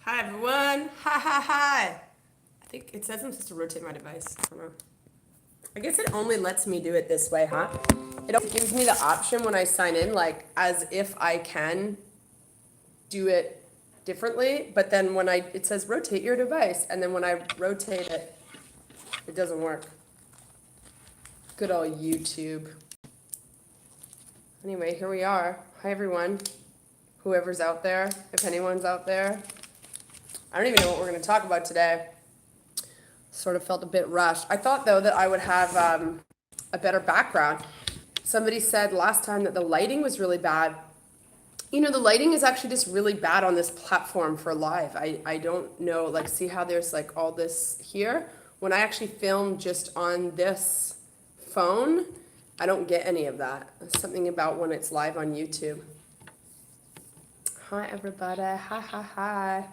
Hi everyone. Hi, hi, hi. I think it says I'm supposed to rotate my device. I don't know. I guess it only lets me do it this way, huh? It also gives me the option when I sign in, like as if I can do it differently, but then when it says rotate your device, and then when I rotate it, it doesn't work. Good old YouTube. Anyway, here we are. Hi everyone. Whoever's out there, if anyone's out there. I don't even know what we're going to talk about today. Sort of felt a bit rushed. I thought though that I would have a better background. Somebody said last time that the lighting was really bad. You know, the lighting is actually just really bad on this platform for live. I don't know, like, see how there's like all this here? When I actually film just on this phone, I don't get any of that. There's something about when it's live on YouTube. Hi everybody, hi, hi, hi.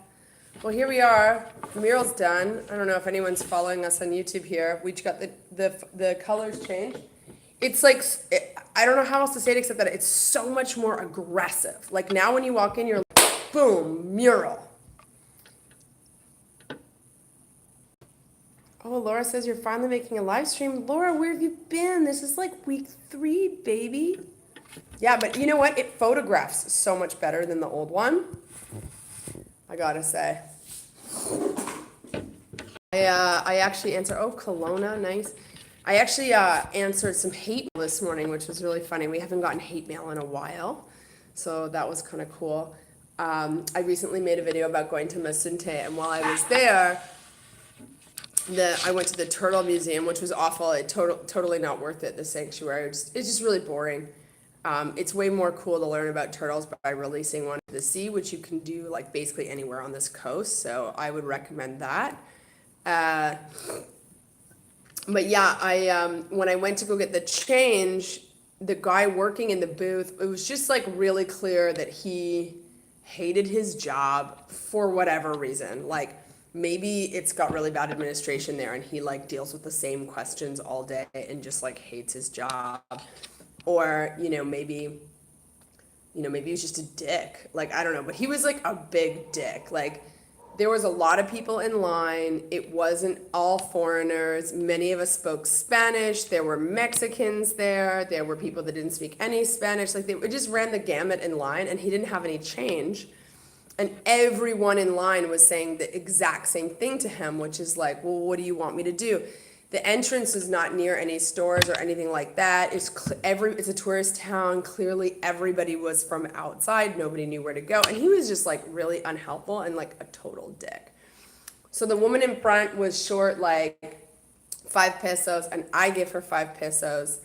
Well, here we are. The mural's done. I don't know if anyone's following us on YouTube here. We just got the colors changed. It's like, I don't know how else to say it except that it's so much more aggressive. Like now when you walk in, you're like, boom, mural. Oh, Laura says you're finally making a live stream. Laura, where have you been? This is like week 3, baby. Yeah, but you know what? It photographs so much better than the old one. I gotta say. I actually answered, oh, Kelowna, nice. I actually answered some hate mail this morning, which was really funny. We haven't gotten hate mail in a while, so that was kind of cool. I recently made a video about going to Masunte, and while I was there, I went to the Turtle Museum, which was awful. Totally not worth it, the sanctuary. It's just really boring. It's way more cool to learn about turtles by releasing one to the sea, which you can do like basically anywhere on this coast. So I would recommend that. But yeah, when I went to go get the change, the guy working in the booth, it was just like really clear that he hated his job for whatever reason. Like maybe it's got really bad administration there and he like deals with the same questions all day and just like hates his job. Or, maybe he's just a dick. Like, I don't know, but he was like a big dick. Like, there was a lot of people in line. It wasn't all foreigners. Many of us spoke Spanish. There were Mexicans there. There were people that didn't speak any Spanish. Like, they just ran the gamut in line, and he didn't have any change. And everyone in line was saying the exact same thing to him, which is like, well, what do you want me to do? The entrance is not near any stores or anything like that. It's a tourist town. Clearly, everybody was from outside. Nobody knew where to go. And he was just like really unhelpful and like a total dick. So the woman in front was short like 5 pesos, and I gave her 5 pesos.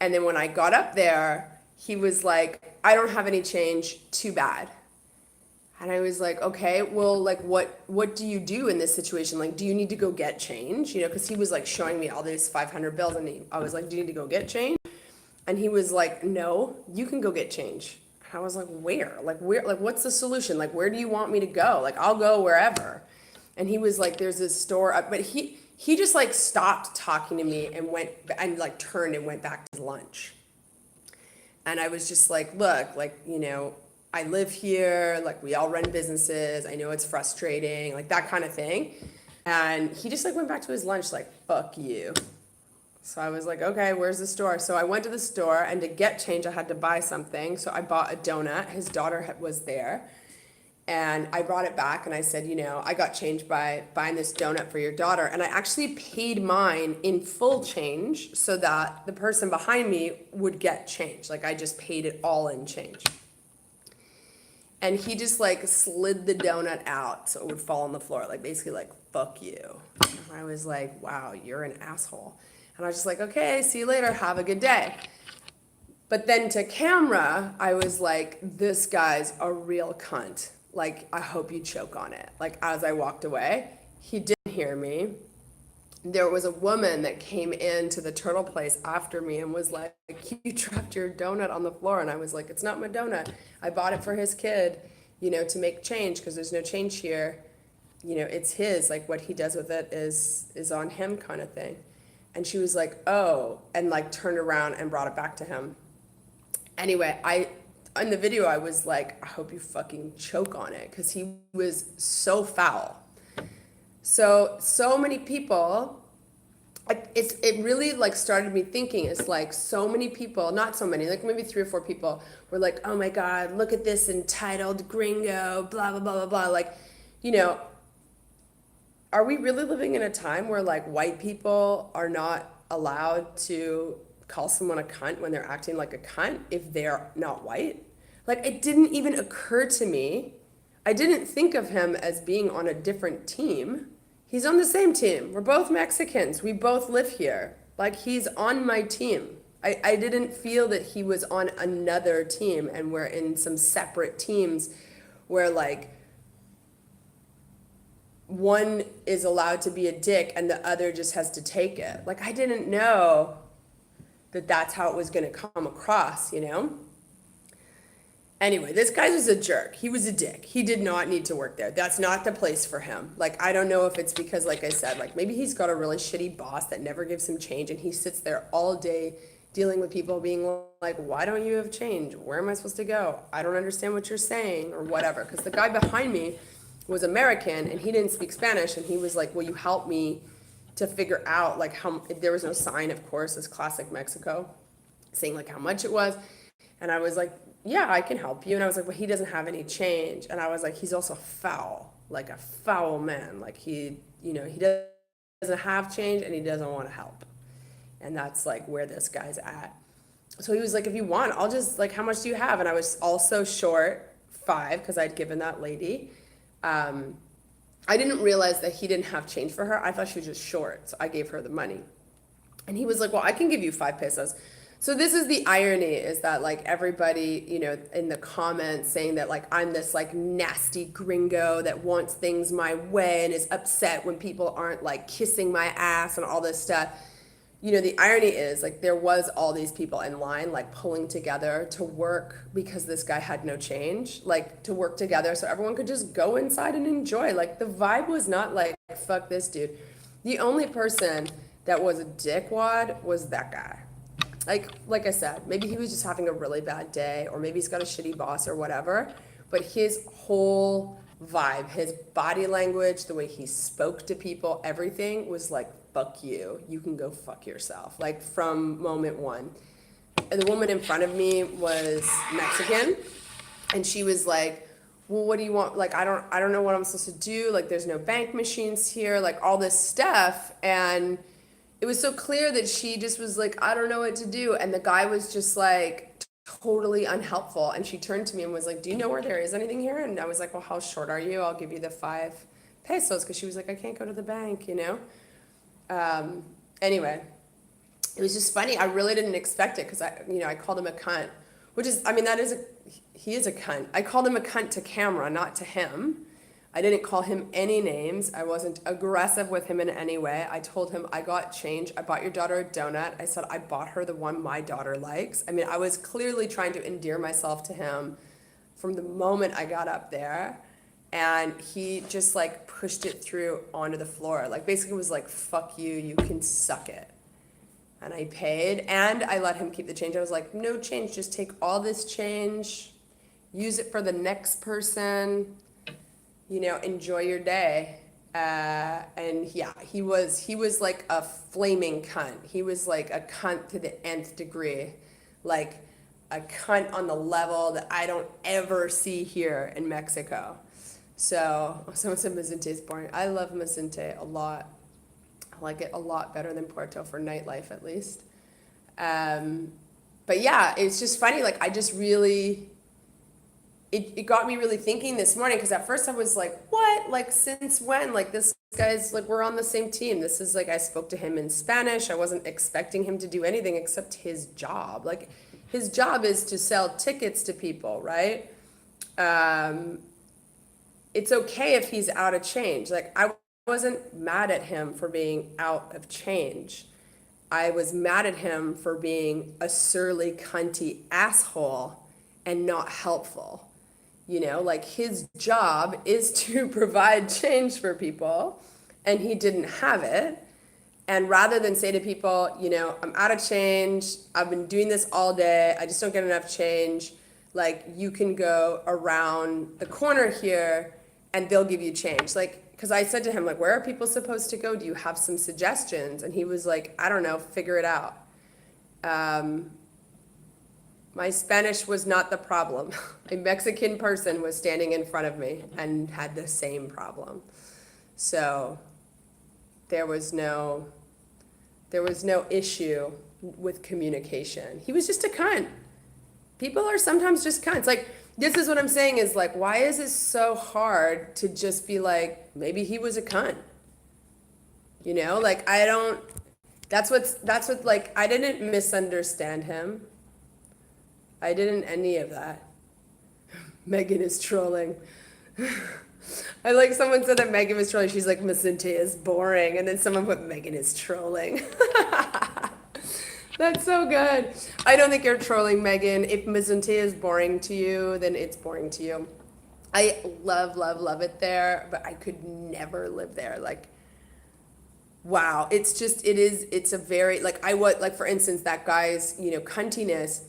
And then when I got up there, he was like, I don't have any change. Too bad. And I was like, okay, well, like, what do you do in this situation? Like, do you need to go get change? Because he was like showing me all these 500 bills, and I was like, do you need to go get change? And he was like, no, you can go get change. And I was like, where? Like, what's the solution? Like, where do you want me to go? Like, I'll go wherever. And he was like, there's this store up, but he just like stopped talking to me and went and like turned and went back to his lunch. And I was just like, look, like, I live here, like we all run businesses, I know it's frustrating, like that kind of thing. And he just like went back to his lunch like, fuck you. So I was like, okay, where's the store? So I went to the store, and to get change, I had to buy something. So I bought a donut. His daughter was there. And I brought it back and I said, I got change by buying this donut for your daughter. And I actually paid mine in full change so that the person behind me would get change. Like I just paid it all in change. And he just like slid the donut out so it would fall on the floor, like basically like, fuck you. And I was like, wow, you're an asshole. And I was just like, okay, see you later, have a good day. But then to camera, I was like, this guy's a real cunt. Like, I hope you choke on it. Like, as I walked away, he didn't hear me. There was a woman that came into the turtle place after me and was like, you dropped your donut on the floor. And I was like, it's not my donut. I bought it for his kid, to make change because there's no change here. It's his, like what he does with it is on him kind of thing. And she was like, oh, and like turned around and brought it back to him. Anyway, in the video, I was like, I hope you fucking choke on it, because he was so foul. So many people, it really like started me thinking. It's like so many people, not so many, like maybe 3 or 4 people were like, oh my God, look at this entitled gringo, blah, blah, blah, blah, blah. Like, you know, are we really living in a time where like white people are not allowed to call someone a cunt when they're acting like a cunt if they're not white? Like, it didn't even occur to me. I didn't think of him as being on a different team. He's on the same team. We're both Mexicans. We both live here. Like, he's on my team. I didn't feel that he was on another team and we're in some separate teams where like one is allowed to be a dick and the other just has to take it. Like, I didn't know that that's how it was going to come across, you know? Anyway, this guy was a jerk. He was a dick. He did not need to work there. That's not the place for him. Like, I don't know if it's because, like I said, like maybe he's got a really shitty boss that never gives him change and he sits there all day dealing with people being like, why don't you have change? Where am I supposed to go? I don't understand what you're saying or whatever. Because the guy behind me was American and he didn't speak Spanish and he was like, will you help me to figure out like how, if there was no sign, of course, as classic Mexico, saying like how much it was. And I was like, yeah, I can help you. And I was like, well, he doesn't have any change. And I was like, he's also foul, like a foul man. Like he, you know, he doesn't have change and he doesn't want to help. And that's like where this guy's at. So he was like, if you want, I'll just like, how much do you have? And I was also short 5 because I'd given that lady. I didn't realize that he didn't have change for her. I thought she was just short. So I gave her the money. And he was like, well, I can give you 5 pesos. So this is the irony, is that like everybody, you know, in the comments saying that like I'm this like nasty gringo that wants things my way and is upset when people aren't like kissing my ass and all this stuff. You know, the irony is like there was all these people in line like pulling together to work because this guy had no change, like to work together so everyone could just go inside and enjoy. Like the vibe was not like, fuck this dude. The only person that was a dickwad was that guy. Like I said, maybe he was just having a really bad day, or maybe he's got a shitty boss or whatever, but his whole vibe, his body language, the way he spoke to people, everything was like, fuck you, you can go fuck yourself, like from moment one. And the woman in front of me was Mexican, and she was like, well, what do you want? Like, I don't know what I'm supposed to do. Like, there's no bank machines here, like all this stuff. And it was so clear that she just was like, I don't know what to do. And the guy was just like totally unhelpful. And she turned to me and was like, do you know where there is anything here? And I was like, well, how short are you? I'll give you the 5 pesos. Because she was like, I can't go to the bank, you know? Anyway, it was just funny. I really didn't expect it because I called him a cunt, which is, I mean, he is a cunt. I called him a cunt to camera, not to him. I didn't call him any names. I wasn't aggressive with him in any way. I told him I got change. I bought your daughter a donut. I said I bought her the one my daughter likes. I mean, I was clearly trying to endear myself to him from the moment I got up there. And he just like pushed it through onto the floor. Like basically was like, fuck you, you can suck it. And I paid and I let him keep the change. I was like, no change, just take all this change, use it for the next person. You know, enjoy your day. And yeah, he was like a flaming cunt. He was like a cunt to the nth degree, like a cunt on the level that I don't ever see here in Mexico. So someone said Mazinte is boring. I love Mazinte a lot. I like it a lot better than Puerto for nightlife, at least. But yeah, it's just funny. Like I just really. It got me really thinking this morning, because at first I was like, what? Like, since when? Like, this guy's like, we're on the same team. This is like, I spoke to him in Spanish. I wasn't expecting him to do anything except his job. Like, his job is to sell tickets to people, right? It's okay if he's out of change. Like, I wasn't mad at him for being out of change. I was mad at him for being a surly, cunty asshole and not helpful. You know, like his job is to provide change for people, and he didn't have it. And rather than say to people, you know, I'm out of change, I've been doing this all day, I just don't get enough change, Like, you can go around the corner here and they'll give you change. Like, because I said to him, like, where are people supposed to go? Do you have some suggestions? And he was like, I don't know, figure it out. My Spanish was not the problem. A Mexican person was standing in front of me and had the same problem. So there was no issue with communication. He was just a cunt. People are sometimes just cunts. Like, this is what I'm saying is, like, why is it so hard to just be like, maybe he was a cunt? You know, like, I don't, that's what, like, I didn't misunderstand him. I didn't any of that. Megan is trolling. I like someone said that Megan was trolling. She's like, Macente is boring. And then someone put Megan is trolling. That's so good. I don't think you're trolling, Megan. If Macente is boring to you, then it's boring to you. I love, love, love it there, but I could never live there. Like, wow. It's a very, like, like, for instance, that guy's, cuntiness,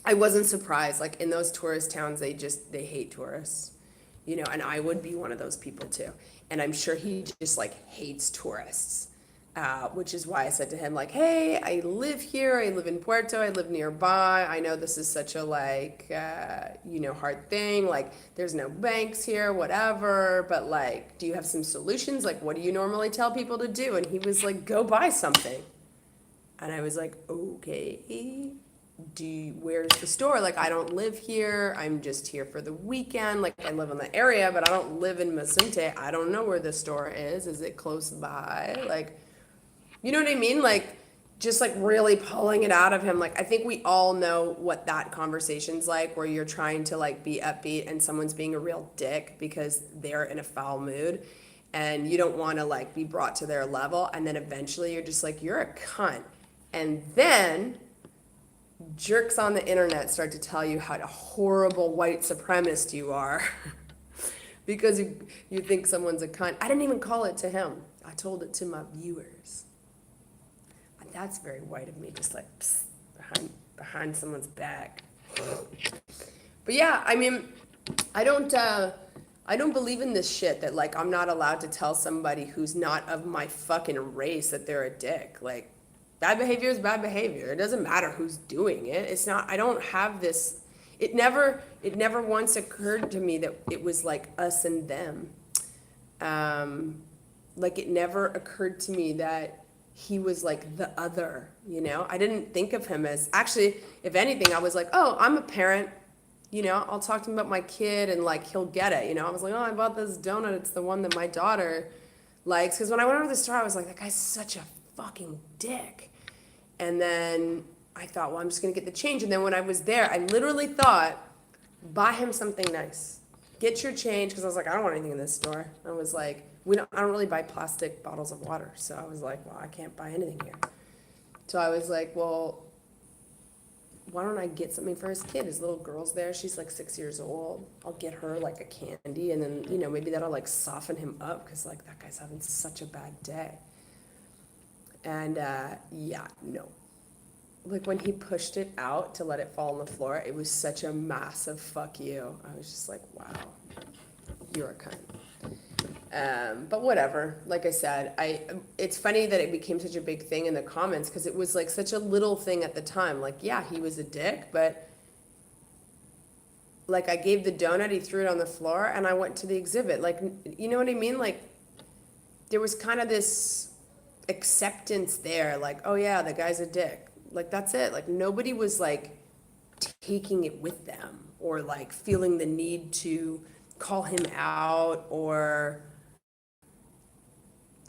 I wasn't surprised. Like, in those tourist towns, they hate tourists, and I would be one of those people too. And I'm sure he just, like, hates tourists, which is why I said to him, like, hey, I live here. I live in Puerto. I live nearby. I know this is such a, like, hard thing. Like, there's no banks here, whatever. But, like, do you have some solutions? Like, what do you normally tell people to do? And he was like, go buy something. And I was like, okay. Where's the store? Like, I don't live here. I'm just here for the weekend. Like, I live in the area, but I don't live in Macente. I don't know where the store is. Is it close by? Like, you know what I mean? Like, just, like, really pulling it out of him. Like, I think we all know what that conversation's like, where you're trying to, like, be upbeat and someone's being a real dick because they're in a foul mood and you don't want to, like, be brought to their level. And then eventually you're just like, you're a cunt. And then jerks on the internet start to tell you how horrible white supremacist you are because you think someone's a cunt. I didn't even call it to him. I told it to my viewers. And that's very white of me, just like psst, behind someone's back. But yeah, I mean, I don't believe in this shit that, like, I'm not allowed to tell somebody who's not of my fucking race that they're a dick. Like, bad behavior is bad behavior. It doesn't matter who's doing it. It's not, I don't have this, it never once occurred to me that it was like us and them. Like, it never occurred to me that he was like the other, I didn't think of him as, actually, if anything, I was like, oh, I'm a parent, I'll talk to him about my kid and, like, he'll get it, I was like, oh, I bought this donut. It's the one that my daughter likes. Because when I went over to the store, I was like, that guy's such a fucking dick. And then I thought, well, I'm just going to get the change. And then when I was there, I literally thought, buy him something nice. Get your change. Because I was like, I don't want anything in this store. I was like, I don't really buy plastic bottles of water. So I was like, well, I can't buy anything here. So I was like, well, why don't I get something for his kid? His little girl's there. She's like 6 years old. I'll get her like a candy. And then, maybe that'll like soften him up. Because, like, that guy's having such a bad day. And, yeah, no. Like, when he pushed it out to let it fall on the floor, it was such a massive fuck you. I was just like, wow, you're a cunt. But whatever. Like I said, it's funny that it became such a big thing in the comments because it was, like, such a little thing at the time. Like, yeah, he was a dick, but, like, I gave the donut, he threw it on the floor, and I went to the exhibit. Like, you know what I mean? Like, there was kind of this acceptance there, like, oh yeah, the guy's a dick. Like, that's it. Like, nobody was, like, taking it with them or, like, feeling the need to call him out or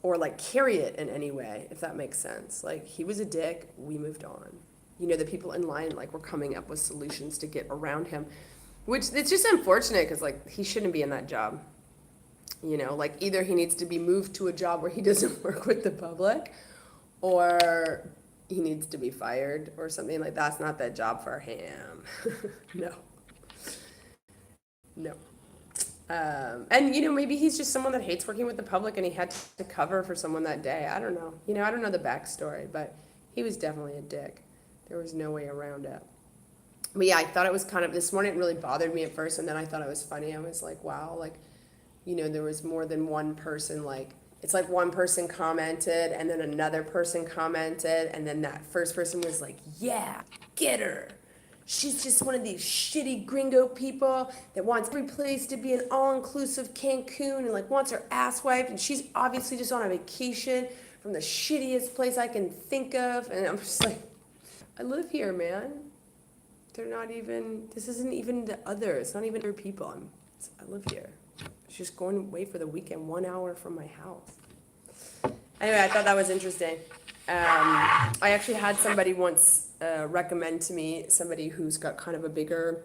like, carry it in any way, if that makes sense. Like, he was a dick, we moved on. The people in line, like, were coming up with solutions to get around him, which it's just unfortunate because, like, he shouldn't be in that job. Like, either he needs to be moved to a job where he doesn't work with the public, or he needs to be fired or something. Like, that's not that job for him. No. And, maybe he's just someone that hates working with the public and he had to cover for someone that day. I don't know. I don't know the backstory, but he was definitely a dick. There was no way around it. But yeah, I thought it was kind of, this morning it really bothered me at first, and then I thought it was funny. I was like, wow, like, there was more than one person, like, it's like one person commented, and then another person commented, and then that first person was like, yeah, get her. She's just one of these shitty gringo people that wants every place to be an all-inclusive Cancun and like wants her ass wiped, and she's obviously just on a vacation from the shittiest place I can think of. And I'm just like, I live here, man. They're not even, this isn't even the other, it's not even other people. I live here. It's just going away for the weekend 1 hour from my house. Anyway, I thought that was interesting. I actually had somebody once recommend to me, somebody who's got kind of a bigger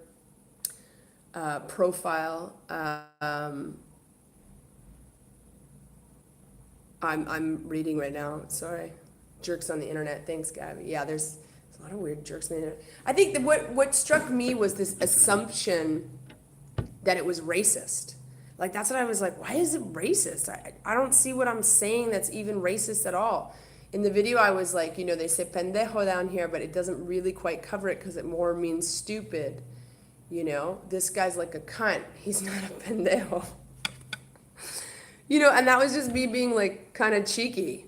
profile. I'm reading right now, sorry. Jerks on the internet, thanks Gabby. Yeah, there's a lot of weird jerks on the internet. I think that what struck me was this assumption that it was racist. Like, that's what I was like, why is it racist? I don't see what I'm saying that's even racist at all. In the video, I was like, they say pendejo down here, but it doesn't really quite cover it because it more means stupid. This guy's like a cunt. He's not a pendejo. And that was just me being like kind of cheeky.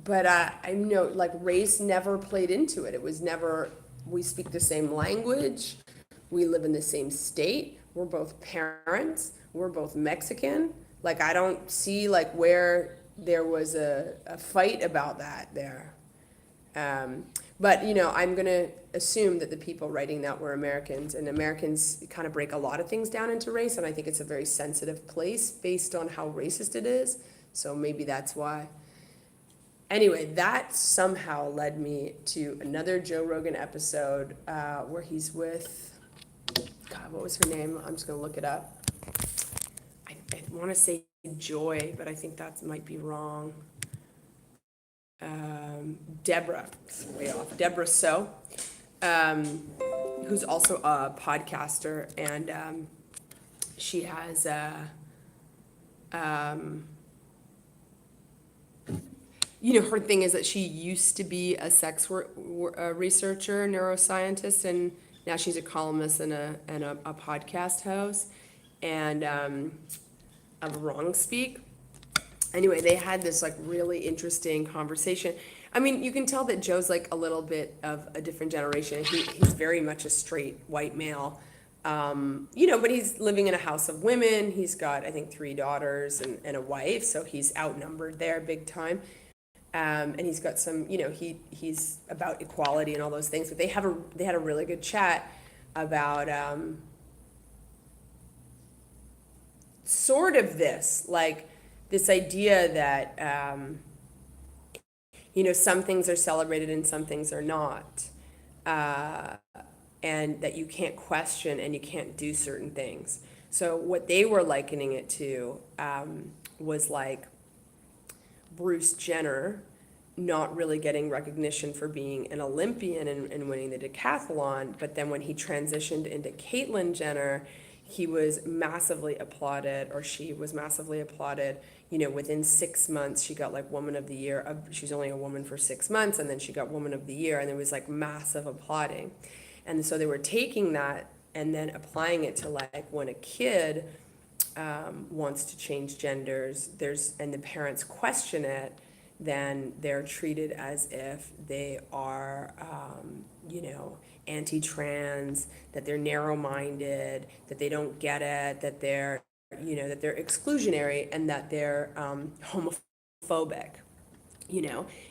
But I know, like, race never played into it. It was never, we speak the same language, we live in the same state, we're both parents, we're both Mexican. Like, I don't see like where there was a fight about that there. But I'm gonna assume that the people writing that were Americans, and Americans kind of break a lot of things down into race, and I think it's a very sensitive place based on how racist it is. So maybe that's why. Anyway, that somehow led me to another Joe Rogan episode where he's with, God, what was her name? I'm just gonna look it up. I want to say Joy, but I think that might be wrong. Deborah, way off. Deborah So, who's also a podcaster, and she has her thing is that she used to be a sex researcher, neuroscientist, and now she's a columnist and a podcast host, and of Wrong Speak. Anyway, they had this like really interesting conversation. I mean, you can tell that Joe's like a little bit of a different generation. He's very much a straight white male, but he's living in a house of women. He's got, I think, 3 daughters and a wife, so he's outnumbered there big time. And he's got some, he's about equality and all those things. But they had a really good chat about sort of this, like this idea that some things are celebrated and some things are not, and that you can't question and you can't do certain things. So what they were likening it to was like Bruce Jenner not really getting recognition for being an Olympian and winning the decathlon, but then when he transitioned into Caitlyn Jenner, he was massively applauded, or she was massively applauded. Within 6 months, she got like Woman of the Year. She's only a woman for 6 months, and then she got Woman of the Year, and there was like massive applauding. And so they were taking that and then applying it to like when a kid wants to change genders, and the parents question it, then they're treated as if they are, anti-trans, that they're narrow-minded, that they don't get it, that they're exclusionary, and that they're homophobic,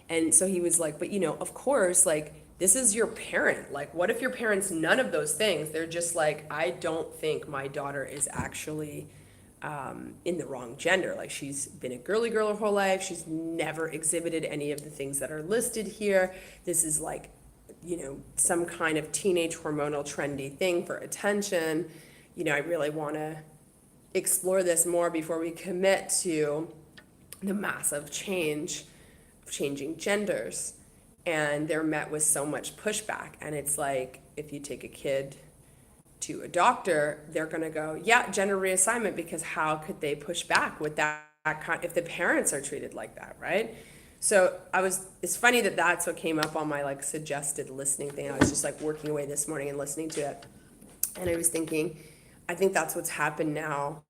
And so he was like, but of course, like, this is your parent. Like, what if your parent's none of those things? They're just like, I don't think my daughter is actually in the wrong gender. Like, she's been a girly girl her whole life. She's never exhibited any of the things that are listed here. This is like, some kind of teenage hormonal trendy thing for attention. I really want to explore this more before we commit to the massive change of changing genders. And they're met with so much pushback. And it's like, if you take a kid to a doctor, they're going to go, yeah, gender reassignment, because how could they push back with that kind if the parents are treated like that, right? So it's funny that that's what came up on my like suggested listening thing. I was just like working away this morning and listening to it. And I was thinking, I think that's what's happened now.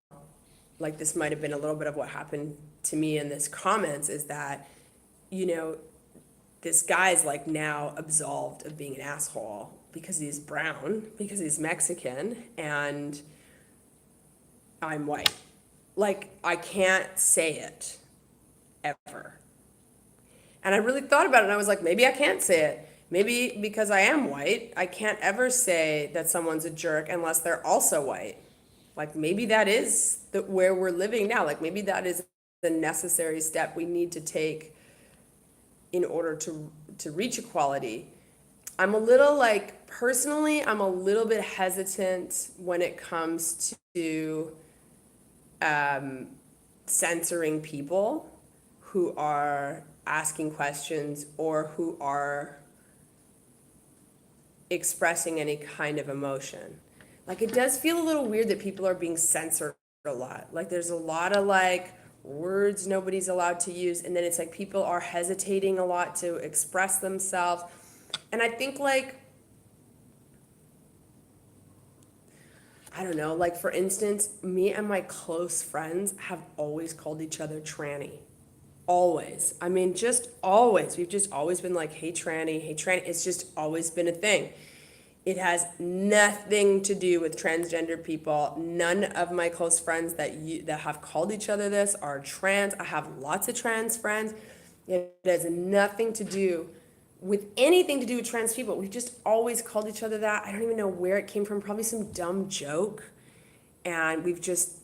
Like this might have been a little bit of what happened to me in this comments is that, you know, this guy's like now absolved of being an asshole because he's brown, because he's Mexican, and I'm white. Like, I can't say it ever. And I really thought about it and I was like, maybe I can't say it. Maybe because I am white, I can't ever say that someone's a jerk unless they're also white. Like maybe that is where we're living now. Like maybe that is the necessary step we need to take in order to reach equality. I'm a little like, personally, I'm a little bit hesitant when it comes to censoring people who are asking questions or who are expressing any kind of emotion. Like it does feel a little weird that people are being censored a lot. Like there's a lot of like words nobody's allowed to use, and then it's like people are hesitating a lot to express themselves. And I think like, I don't know, like for instance, me and my close friends have always called each other tranny. Always. I mean, just always. We've just always been like, hey tranny, hey tranny. It's just always been a thing. It has nothing to do with transgender people. None of my close friends that have called each other this are trans. I have lots of trans friends. It has nothing to do with anything to do with trans people. We've just always called each other that. I don't even know where it came from. Probably some dumb joke. And we've just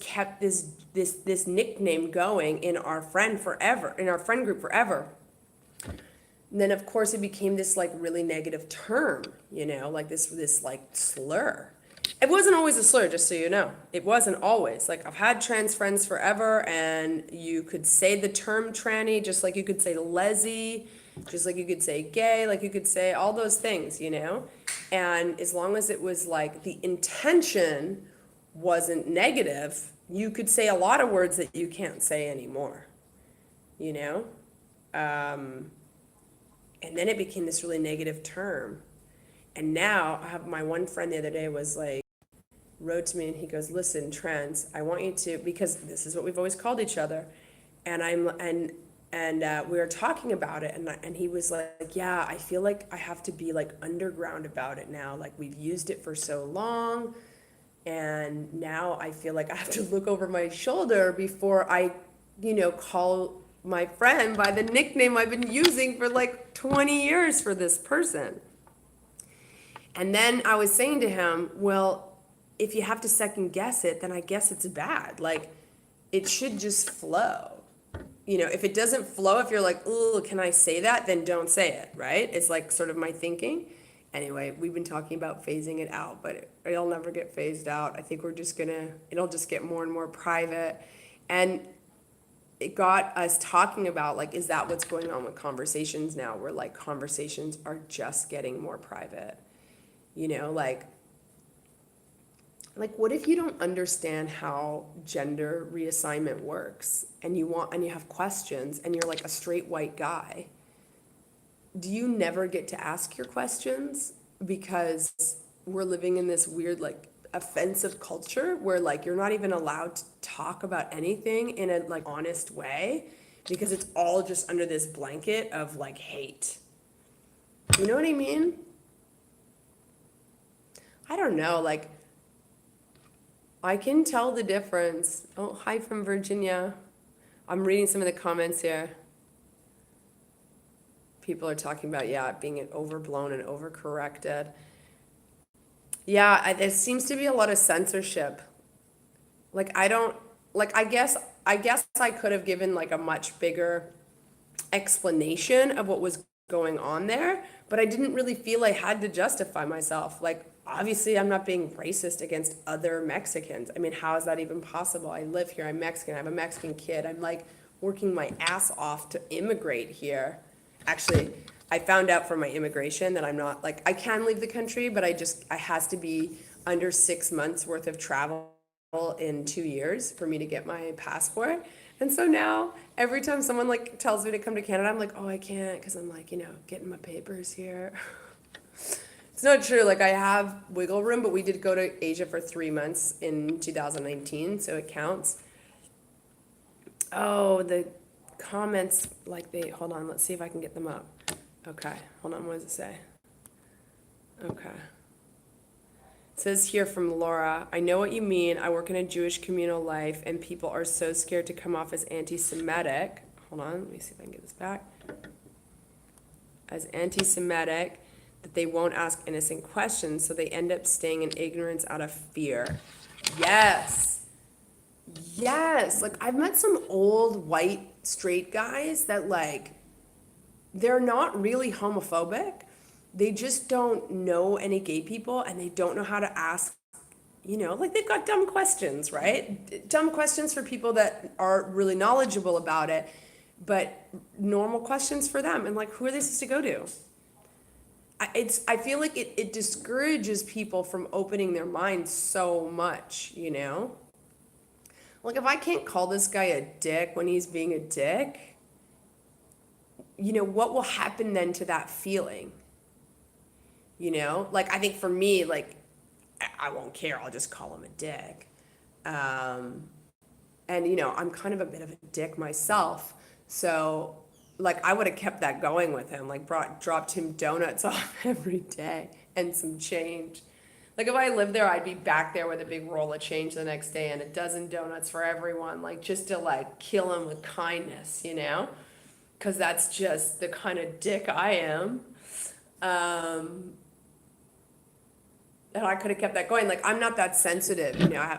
kept this nickname going in our friend group forever. And then of course it became this like really negative term, you know, like this like slur. It wasn't always a slur, just so you know. It wasn't always. Like I've had trans friends forever, and you could say the term tranny just like you could say lesy, just like you could say gay, like you could say all those things, you know? And as long as it was like the intention wasn't negative, you could say a lot of words that you can't say anymore, you know? And then it became this really negative term. And now I have my one friend the other day was like, wrote to me and he goes, listen, trans, I want you to, because this is what we've always called each other. And we were talking about it, and he was like, yeah, I feel like I have to be like underground about it now. Like we've used it for so long, and now I feel like I have to look over my shoulder before I, you know, call my friend by the nickname I've been using for like 20 years for this person. And then I was saying to him, well, if you have to second guess it, then I guess it's bad. Like it should just flow. You know, if it doesn't flow, if you're like, oh, can I say that? Then don't say it, right? It's like sort of my thinking. Anyway, we've been talking about phasing it out, but it'll never get phased out. I think it'll just get more and more private. And it got us talking about like, is that what's going on with conversations now, where like conversations are just getting more private? You know, like what if you don't understand how gender reassignment works, and you have questions, and you're like a straight white guy? Do you never get to ask your questions because we're living in this weird like offensive culture where like you're not even allowed to talk about anything in a like honest way because it's all just under this blanket of like hate? You know what I mean? I don't know, like I can tell the difference. Oh, hi from Virginia. I'm reading some of the comments here. People are talking about, yeah, being overblown and overcorrected. Yeah, there seems to be a lot of censorship. Like I guess I could have given like a much bigger explanation of what was going on there, but I didn't really feel I had to justify myself. Like obviously I'm not being racist against other Mexicans. I mean, how is that even possible? I live here, I'm Mexican, I have a Mexican kid. I'm like working my ass off to immigrate here. Actually, I found out from my immigration that I'm not like, I can leave the country, but I has to be under 6 months worth of travel in 2 years for me to get my passport. And so now every time someone like tells me to come to Canada, I'm like, oh, I can't because I'm like, getting my papers here. It's not true. Like I have wiggle room, but we did go to Asia for 3 months in 2019, so it counts. Oh, the comments, hold on, let's see if I can get them up. Okay, hold on, what does it say? Okay. It says here from Laura, I know what you mean. I work in a Jewish communal life and people are so scared to come off as anti-Semitic. Hold on, let me see if I can get this back. As anti-Semitic, that they won't ask innocent questions, so they end up staying in ignorance out of fear. Yes. Yes. Like I've met some old white straight guys that they're not really homophobic. They just don't know any gay people and they don't know how to ask, they've got dumb questions, right? Dumb questions for people that are really knowledgeable about it, but normal questions for them. And who are they supposed to go to? I feel like it discourages people from opening their minds so much, Like if I can't call this guy a dick when he's being a dick, what will happen then to that feeling? I think for me, I won't care. I'll just call him a dick. And, I'm kind of a bit of a dick myself. So, I would have kept that going with him, dropped him donuts off every day and some change. If I lived there, I'd be back there with a big roll of change the next day and a dozen donuts for everyone, just to, kill him with kindness, Because that's just the kind of dick I am. And I could have kept that going. I'm not that sensitive.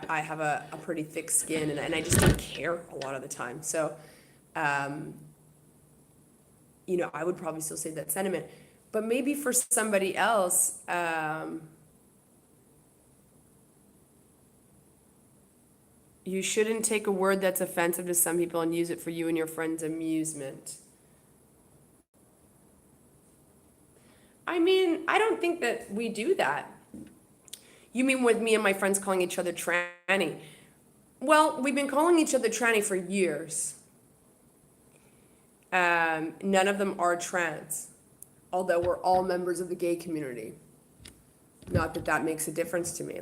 I have a pretty thick skin and I just don't care a lot of the time. So, I would probably still say that sentiment. But maybe for somebody else, you shouldn't take a word that's offensive to some people and use it for you and your friends' amusement. I mean, I don't think that we do that. You mean with me and my friends calling each other tranny? Well, we've been calling each other tranny for years. None of them are trans, although we're all members of the gay community. Not that that makes a difference to me.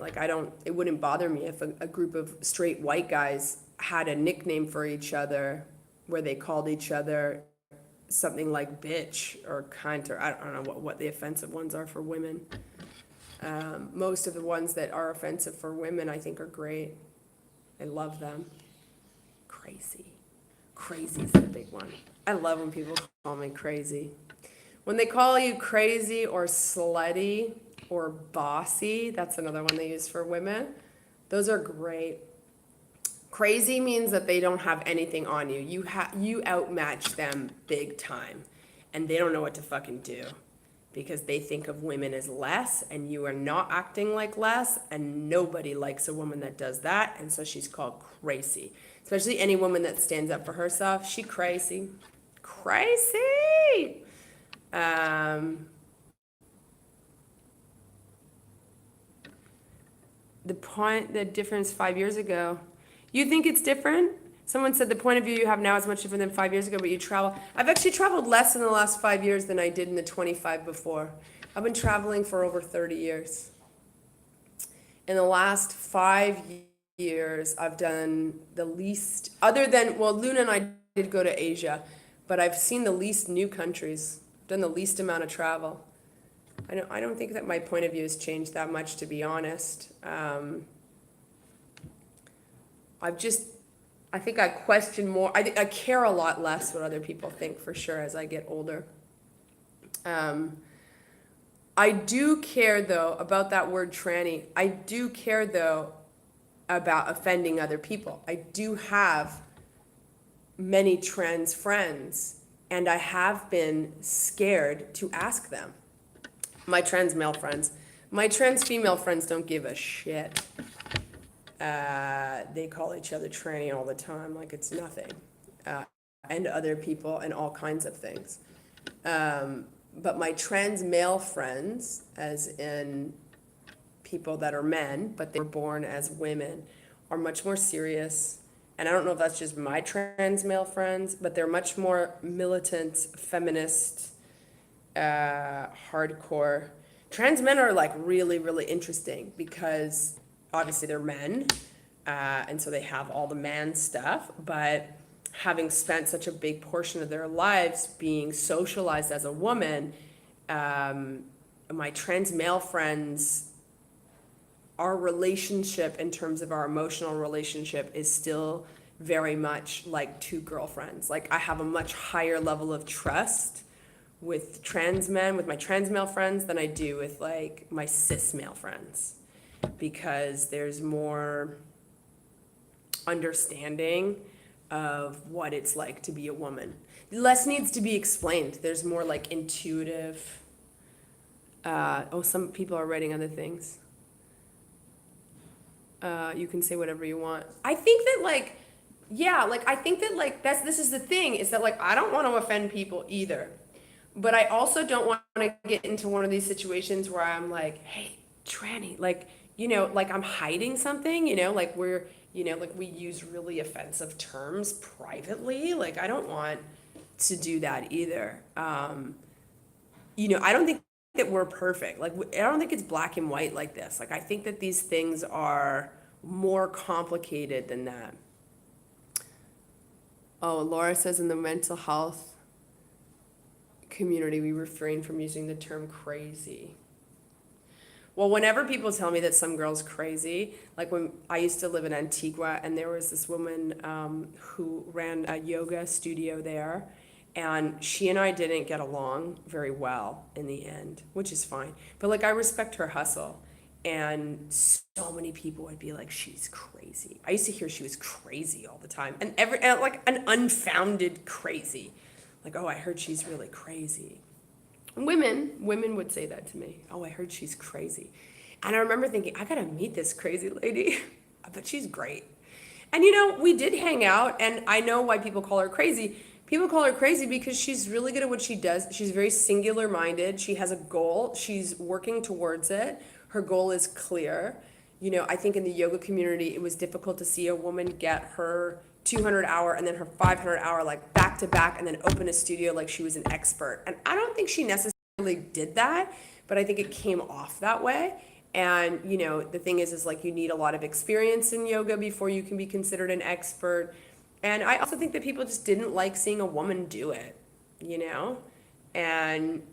It wouldn't bother me if a group of straight white guys had a nickname for each other where they called each other something like bitch or cunt, or I don't know what the offensive ones are for women. Most of the ones that are offensive for women, I think, are great. I love them. Crazy. Crazy is the big one. I love when people call me crazy. When they call you crazy or slutty or bossy, that's another one they use for women. Those are great. Crazy means that they don't have anything on you. You outmatch them big time, and they don't know what to fucking do because they think of women as less, and you are not acting like less, and nobody likes a woman that does that, and so she's called crazy. Especially any woman that stands up for herself. She crazy. Crazy! The difference 5 years ago. You think it's different? Someone said the point of view you have now is much different than 5 years ago, but you travel. I've actually traveled less in the last 5 years than I did in the 25 before. I've been traveling for over 30 years. In the last 5 years, I've done the least, other than, Luna and I did go to Asia, but I've seen the least new countries, done the least amount of travel. I don't think that my point of view has changed that much, to be honest. I think I question more. I care a lot less what other people think, for sure, as I get older. I do care, though, about that word tranny. I do care, though, about offending other people. I do have many trans friends, and I have been scared to ask them. My trans male friends. My trans female friends don't give a shit. They call each other tranny all the time like it's nothing. And other people and all kinds of things. But my trans male friends, as in people that are men, but they were born as women, are much more serious. And I don't know if that's just my trans male friends, but they're much more militant, feminist, hardcore. Trans men are like really, really interesting because obviously they're men, and so they have all the man stuff. But having spent such a big portion of their lives being socialized as a woman, my trans male friends, our relationship in terms of our emotional relationship is still very much like two girlfriends. Like I have a much higher level of trust with trans men, with my trans male friends, than I do with like my cis male friends, because there's more understanding of what it's like to be a woman. Less needs to be explained. There's more like intuitive. Some people are writing other things. You can say whatever you want. I think that like, yeah, like I think that like this is the thing, is that like I don't want to offend people either. But I also don't want to get into one of these situations where I'm like, hey, tranny, like, like I'm hiding something, like like we use really offensive terms privately. Like, I don't want to do that either. I don't think that we're perfect. Like, I don't think it's black and white like this. Like, I think that these things are more complicated than that. Oh, Laura says in the mental health community, we refrain from using the term crazy. Well, whenever people tell me that some girl's crazy, like when I used to live in Antigua, and there was this woman who ran a yoga studio there, and she and I didn't get along very well in the end, which is fine. But like I respect her hustle, and so many people would be like, she's crazy. I used to hear she was crazy all the time, and like an unfounded crazy. Like, oh, I heard she's really crazy. Women would say that to me. Oh, I heard she's crazy. And I remember thinking, I gotta meet this crazy lady. I bet she's great. And we did hang out, and I know why people call her crazy. People call her crazy because she's really good at what she does. She's very singular minded. She has a goal. She's working towards it. Her goal is clear. I think in the yoga community, it was difficult to see a woman get her 200-hour and then her 500-hour like back to back, and then open a studio like she was an expert. And I don't think she necessarily did that, but I think it came off that way. And the thing is like you need a lot of experience in yoga before you can be considered an expert. And I also think that people just didn't like seeing a woman do it, and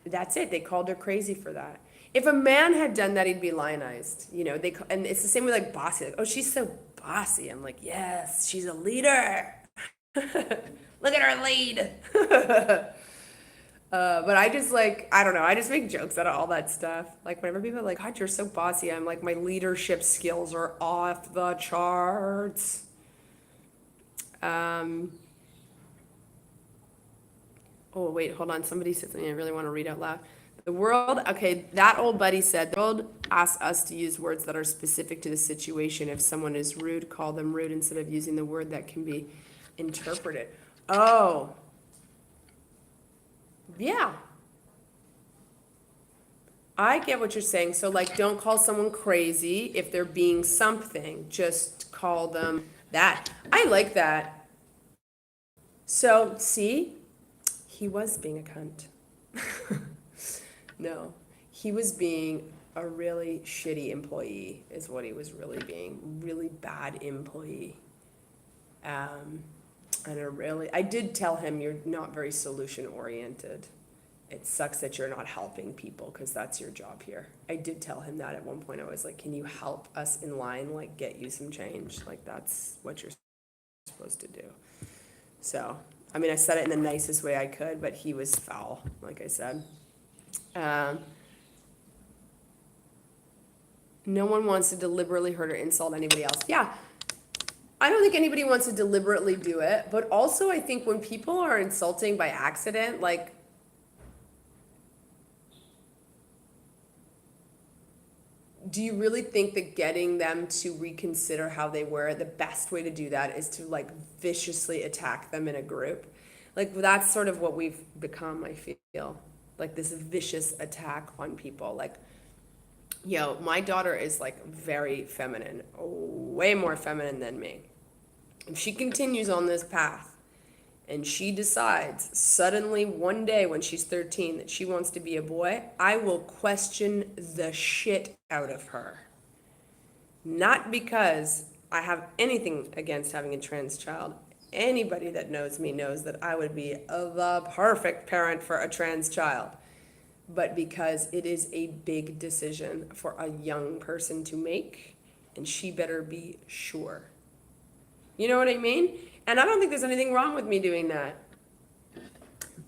that's it. They called her crazy for that. If a man had done that, he'd be lionized. And it's the same with like bossy. Like, oh, she's so bossy. I'm like, yes, she's a leader. Look at her lead. But I just like, I don't know. I just make jokes out of all that stuff. Like whenever people are like, God, you're so bossy, I'm like, my leadership skills are off the charts. Oh, wait, hold on. Somebody said something I really want to read out loud. The world, okay, that old buddy said, the world asks us to use words that are specific to the situation. If someone is rude, call them rude instead of using the word that can be interpreted. Oh, yeah. I get what you're saying. So, like, don't call someone crazy if they're being something. Just call them that. I like that. So, see, he was being a cunt. No, he was being a really shitty employee, is what he was really being. Really bad employee. And I did tell him, you're not very solution oriented. It sucks that you're not helping people because that's your job here. I did tell him that at one point. I was like, can you help us in line, like get you some change? Like that's what you're supposed to do. So, I mean, I said it in the nicest way I could, but he was foul, like I said. No one wants to deliberately hurt or insult anybody else. Yeah, I don't think anybody wants to deliberately do it, but also I think when people are insulting by accident, like, do you really think that getting them to reconsider how they were, the best way to do that is to like viciously attack them in a group? Like that's sort of what we've become, I feel. Like this vicious attack on people. Like Yo, my daughter is like very feminine, way more feminine than me. If she continues on this path and she decides suddenly one day when she's 13 that she wants to be a boy, I will question the shit out of her. Not because I have anything against having a trans child. Anybody that knows me knows that I would be the perfect parent for a trans child. But because it is a big decision for a young person to make, and she better be sure. You know what I mean? And I don't think there's anything wrong with me doing that.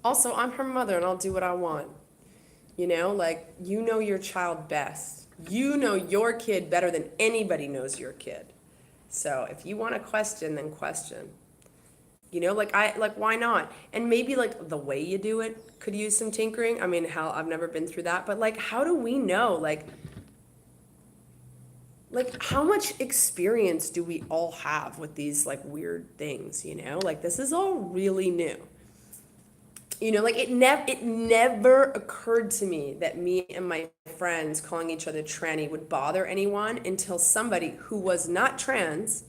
Also, I'm her mother and I'll do what I want. You know, like, you know your child best. You know your kid better than anybody knows your kid. So if you want to question, then question. You know, like why not? And maybe like the way you do it could use some tinkering. I mean, hell, I've never been through that, but like how do we know? Like how much experience do we all have with these like weird things, you know? Like this is all really new. You know, like it never occurred to me that me and my friends calling each other tranny would bother anyone until somebody who was not trans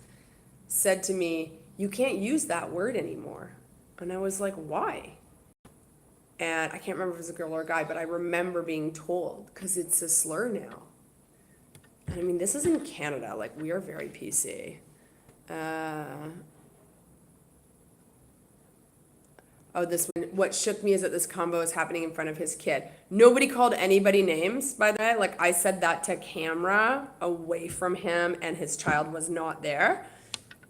said to me, "You can't use that word anymore." And I was like, "Why?" And I can't remember if it was a girl or a guy, but I remember being told because it's a slur now. And I mean, this is in Canada. Like, we are very PC. Oh, this one. What shook me is that this combo is happening in front of his kid. Nobody called anybody names, by the way. Like, I said that to camera away from him, and his child was not there.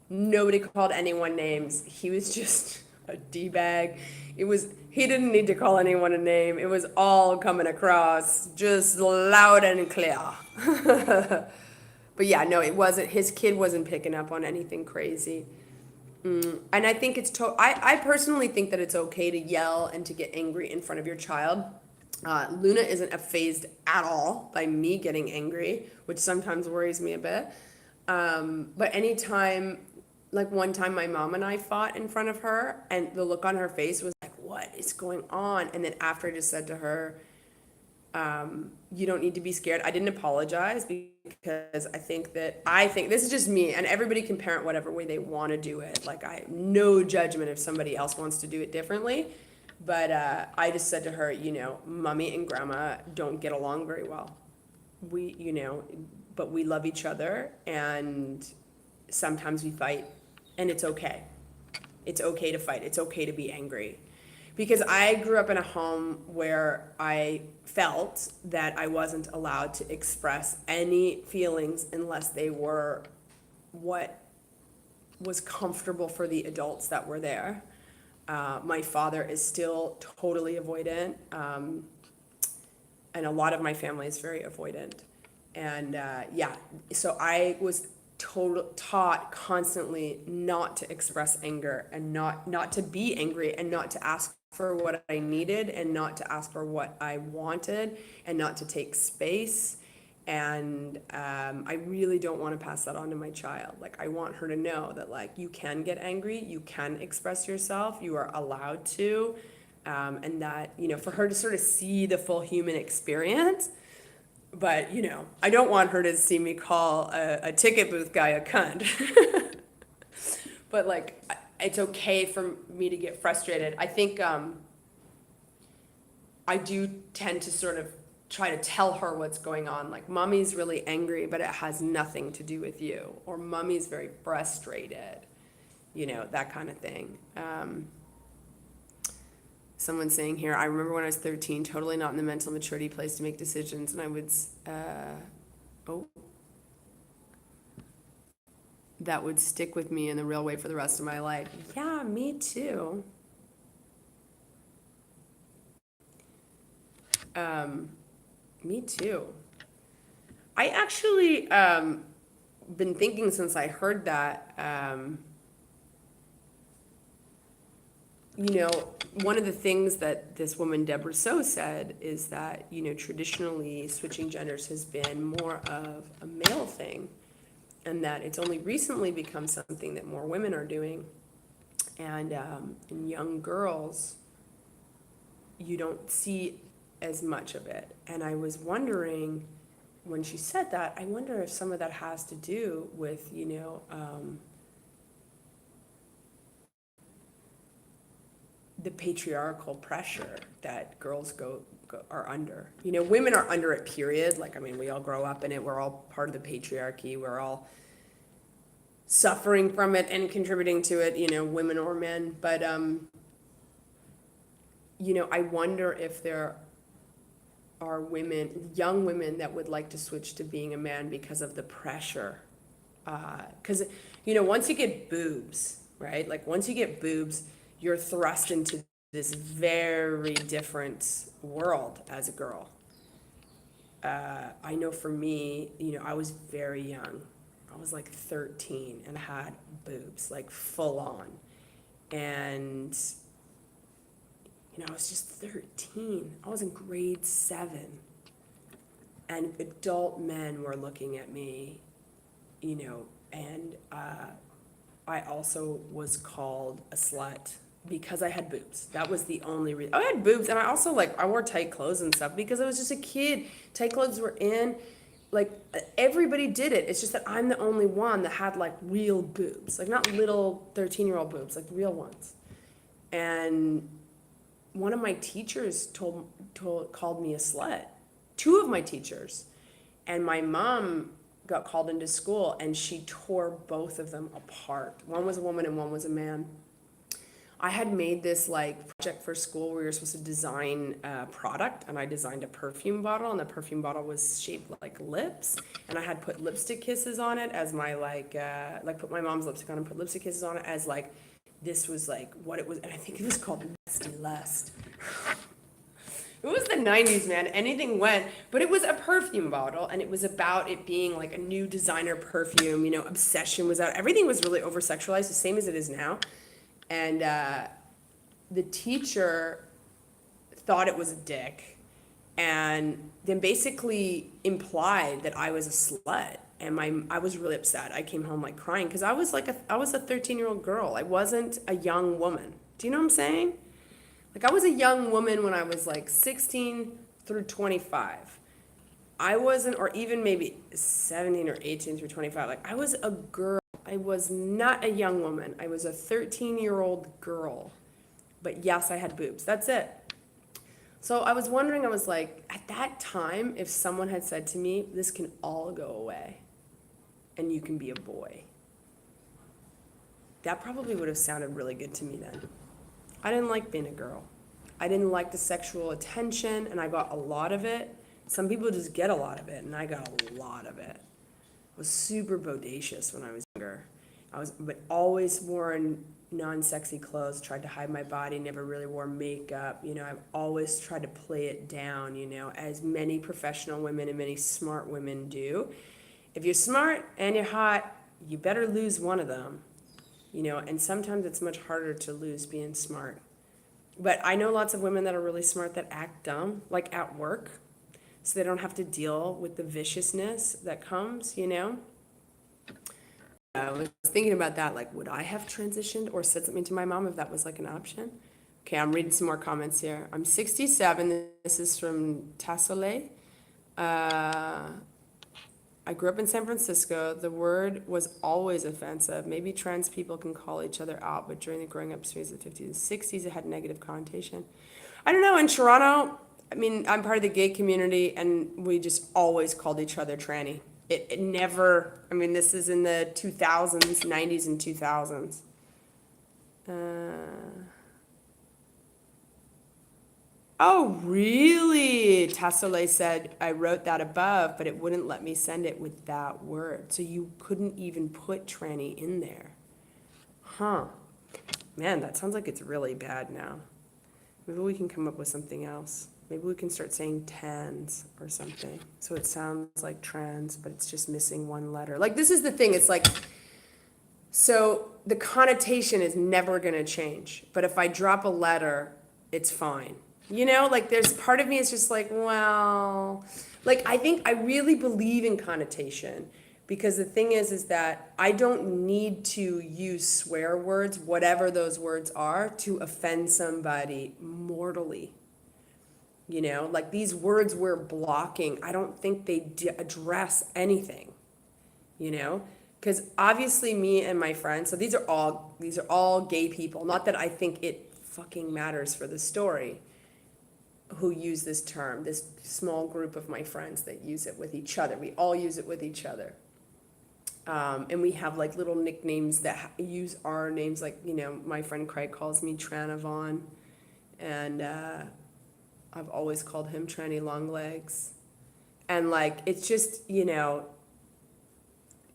Nobody called anyone names. He was just a D-bag. He didn't need to call anyone a name. It was all coming across just loud and clear. But yeah, no, it wasn't. His kid wasn't picking up on anything crazy. And I think I personally think that it's okay to yell and to get angry in front of your child. Luna isn't phased at all by me getting angry, which sometimes worries me a bit. But anytime, like one time my mom and I fought in front of her, and the look on her face was like, what is going on? And then after I just said to her, you don't need to be scared. I didn't apologize because I think this is just me, and everybody can parent whatever way they want to do it. Like, I no judgment if somebody else wants to do it differently. But I just said to her, you know, mommy and grandma don't get along very well. But we love each other, and sometimes we fight, and it's okay. It's okay to fight. It's okay to be angry. Because I grew up in a home where I felt that I wasn't allowed to express any feelings unless they were what was comfortable for the adults that were there. My father is still totally avoidant, and a lot of my family is very avoidant. And so I was taught constantly not to express anger, and not to be angry, and not to ask for what I needed, and not to ask for what I wanted, and not to take space. And I really don't want to pass that on to my child. Like, I want her to know that, like, you can get angry, you can express yourself, you are allowed to, and that, you know, for her to sort of see the full human experience. But, you know, I don't want her to see me call a ticket booth guy a cunt. But, like, it's okay for me to get frustrated. I think I do tend to sort of try to tell her what's going on. Like, mommy's really angry, but it has nothing to do with you. Or mommy's very frustrated. You know, that kind of thing. Someone's saying here, I remember when I was 13, totally not in the mental maturity place to make decisions, and I would, that would stick with me in the real way for the rest of my life. Yeah, me too. Me too. I actually been thinking since I heard that, you know, one of the things that this woman, Deborah So, said is that, you know, traditionally switching genders has been more of a male thing, and that it's only recently become something that more women are doing. And in young girls, you don't see as much of it. And I was wondering, when she said that, I wonder if some of that has to do with, the patriarchal pressure that girls are under. Women are under it, period. Like, I mean, we all grow up in it. We're all part of the patriarchy. We're all suffering from it and contributing to it, women or men. But, I wonder if there are young women that would like to switch to being a man because of the pressure. Because, once you get boobs, right? Like, once you get boobs, you're thrust into this very different world as a girl. I know for me, I was very young. I was like 13 and had boobs, like full on. And, I was just 13. I was in grade 7. And adult men were looking at me, and I also was called a slut because I had boobs. That was the only reason. I had boobs, and I also, I wore tight clothes and stuff because I was just a kid. Tight clothes were in. Everybody did it. It's just that I'm the only one that had, real boobs. Not little 13-year-old boobs, real ones. And one of my teachers called me a slut. 2 of my teachers. And my mom got called into school, and she tore both of them apart. One was a woman and one was a man. I had made this project for school where you're supposed to design a product, and I designed a perfume bottle, and the perfume bottle was shaped like lips, and I had put lipstick kisses on it as my put my mom's lipstick on and put lipstick kisses on it as this was what it was, and I think it was called Nasty Lust. It was the 90s, man. Anything went. But it was a perfume bottle, and it was about it being a new designer perfume. Obsession was out. Everything was really over-sexualized, the same as it is now. And the teacher thought it was a dick, and then basically implied that I was a slut. And I was really upset. I came home crying because I was a 13-year-old girl. I wasn't a young woman. Do you know what I'm saying? I was a young woman when I was 16 through 25. I wasn't, or even maybe 17 or 18 through 25. I was a girl. I was not a young woman. I was a 13-year-old girl. But yes, I had boobs. That's it. So I was wondering, at that time, if someone had said to me, this can all go away and you can be a boy, that probably would have sounded really good to me then. I didn't like being a girl. I didn't like the sexual attention, and I got a lot of it. Some people just get a lot of it, and I got a lot of it. I was super bodacious when I was younger. But always wore non-sexy clothes, tried to hide my body, never really wore makeup. I've always tried to play it down, as many professional women and many smart women do. If you're smart and you're hot, you better lose one of them. And sometimes it's much harder to lose being smart. But I know lots of women that are really smart that act dumb, at work, so they don't have to deal with the viciousness that comes, I was thinking about that, would I have transitioned or said something to my mom if that was an option? Okay, I'm reading some more comments here. I'm 67. This is from Tassole. I grew up in San Francisco. The word was always offensive. Maybe trans people can call each other out, but during the growing up series of the 50s and 60s, it had negative connotation. I don't know. In Toronto, I'm part of the gay community, and we just always called each other tranny. It never, this is in the 2000s, 90s and 2000s. Oh, really? Tassole said, I wrote that above, but it wouldn't let me send it with that word. So you couldn't even put tranny in there. Huh. Man, that sounds like it's really bad now. Maybe we can come up with something else. Maybe we can start saying tans or something. So it sounds like trans, but it's just missing one letter. This is the thing. It's so the connotation is never going to change. But if I drop a letter, it's fine. There's part of me is just well, I think I really believe in connotation, because the thing is that I don't need to use swear words, whatever those words are, to offend somebody mortally. Like these words we're blocking, I don't think they address anything, because obviously me and my friends, so these are all gay people, not that I think it fucking matters for the story, who use this term, this small group of my friends that use it with each other. We all use it with each other. And we have like little nicknames that use our names, like, my friend Craig calls me Tranavon, and I've always called him Tranny Longlegs. And like, it's just,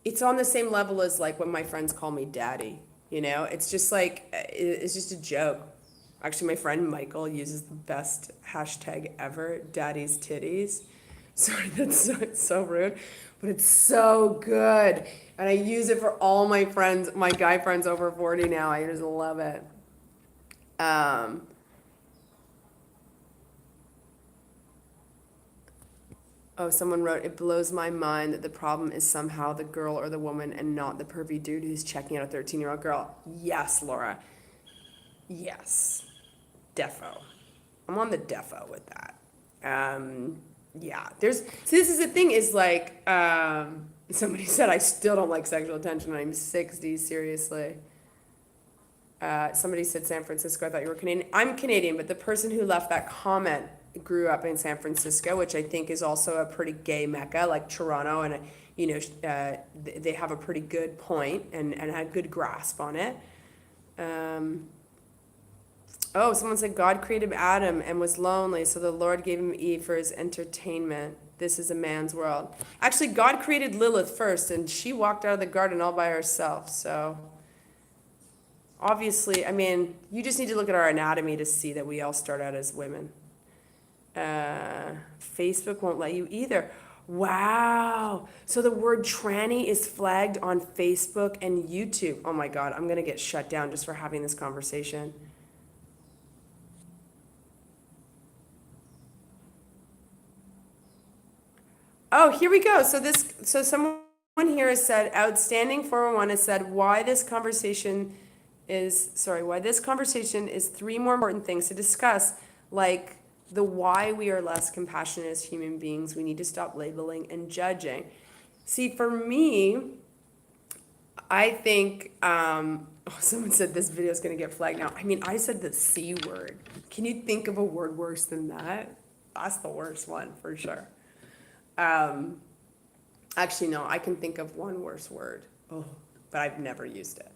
it's on the same level as like when my friends call me daddy, it's just like, it's just a joke. Actually, my friend Michael uses the best hashtag ever, daddy's titties. Sorry, it's so rude, but it's so good. And I use it for all my friends, my guy friends over 40 now. I just love it. Oh, someone wrote, it blows my mind that the problem is somehow the girl or the woman and not the pervy dude who's checking out a 13-year-old girl. Yes, Laura. Yes. Defo. I'm on the defo with that. Yeah. This is the thing is like, somebody said, I still don't like sexual attention when I'm 60, seriously. Somebody said San Francisco. I thought you were Canadian. I'm Canadian, but the person who left that comment grew up in San Francisco, which I think is also a pretty gay mecca, like Toronto, and they have a pretty good point and had good grasp on it. Oh, someone said God created Adam and was lonely, so the Lord gave him Eve for his entertainment. This is a man's world. Actually, God created Lilith first, and she walked out of the garden all by herself, so obviously, I mean, you just need to look at our anatomy to see that we all start out as women. Facebook won't let you either. Wow. So the word tranny is flagged on Facebook and YouTube. Oh my God, I'm going to get shut down just for having this conversation. Oh, here we go. So someone here has said, outstanding 411 has said, why this conversation is three more important things to discuss, like the why we are less compassionate as human beings. We need to stop labeling and judging. See, for me, I think, someone said this video is going to get flagged now. I mean, I said the C word. Can you think of a word worse than that? That's the worst one for sure. Actually, no, I can think of one worse word. Oh, but I've never used it.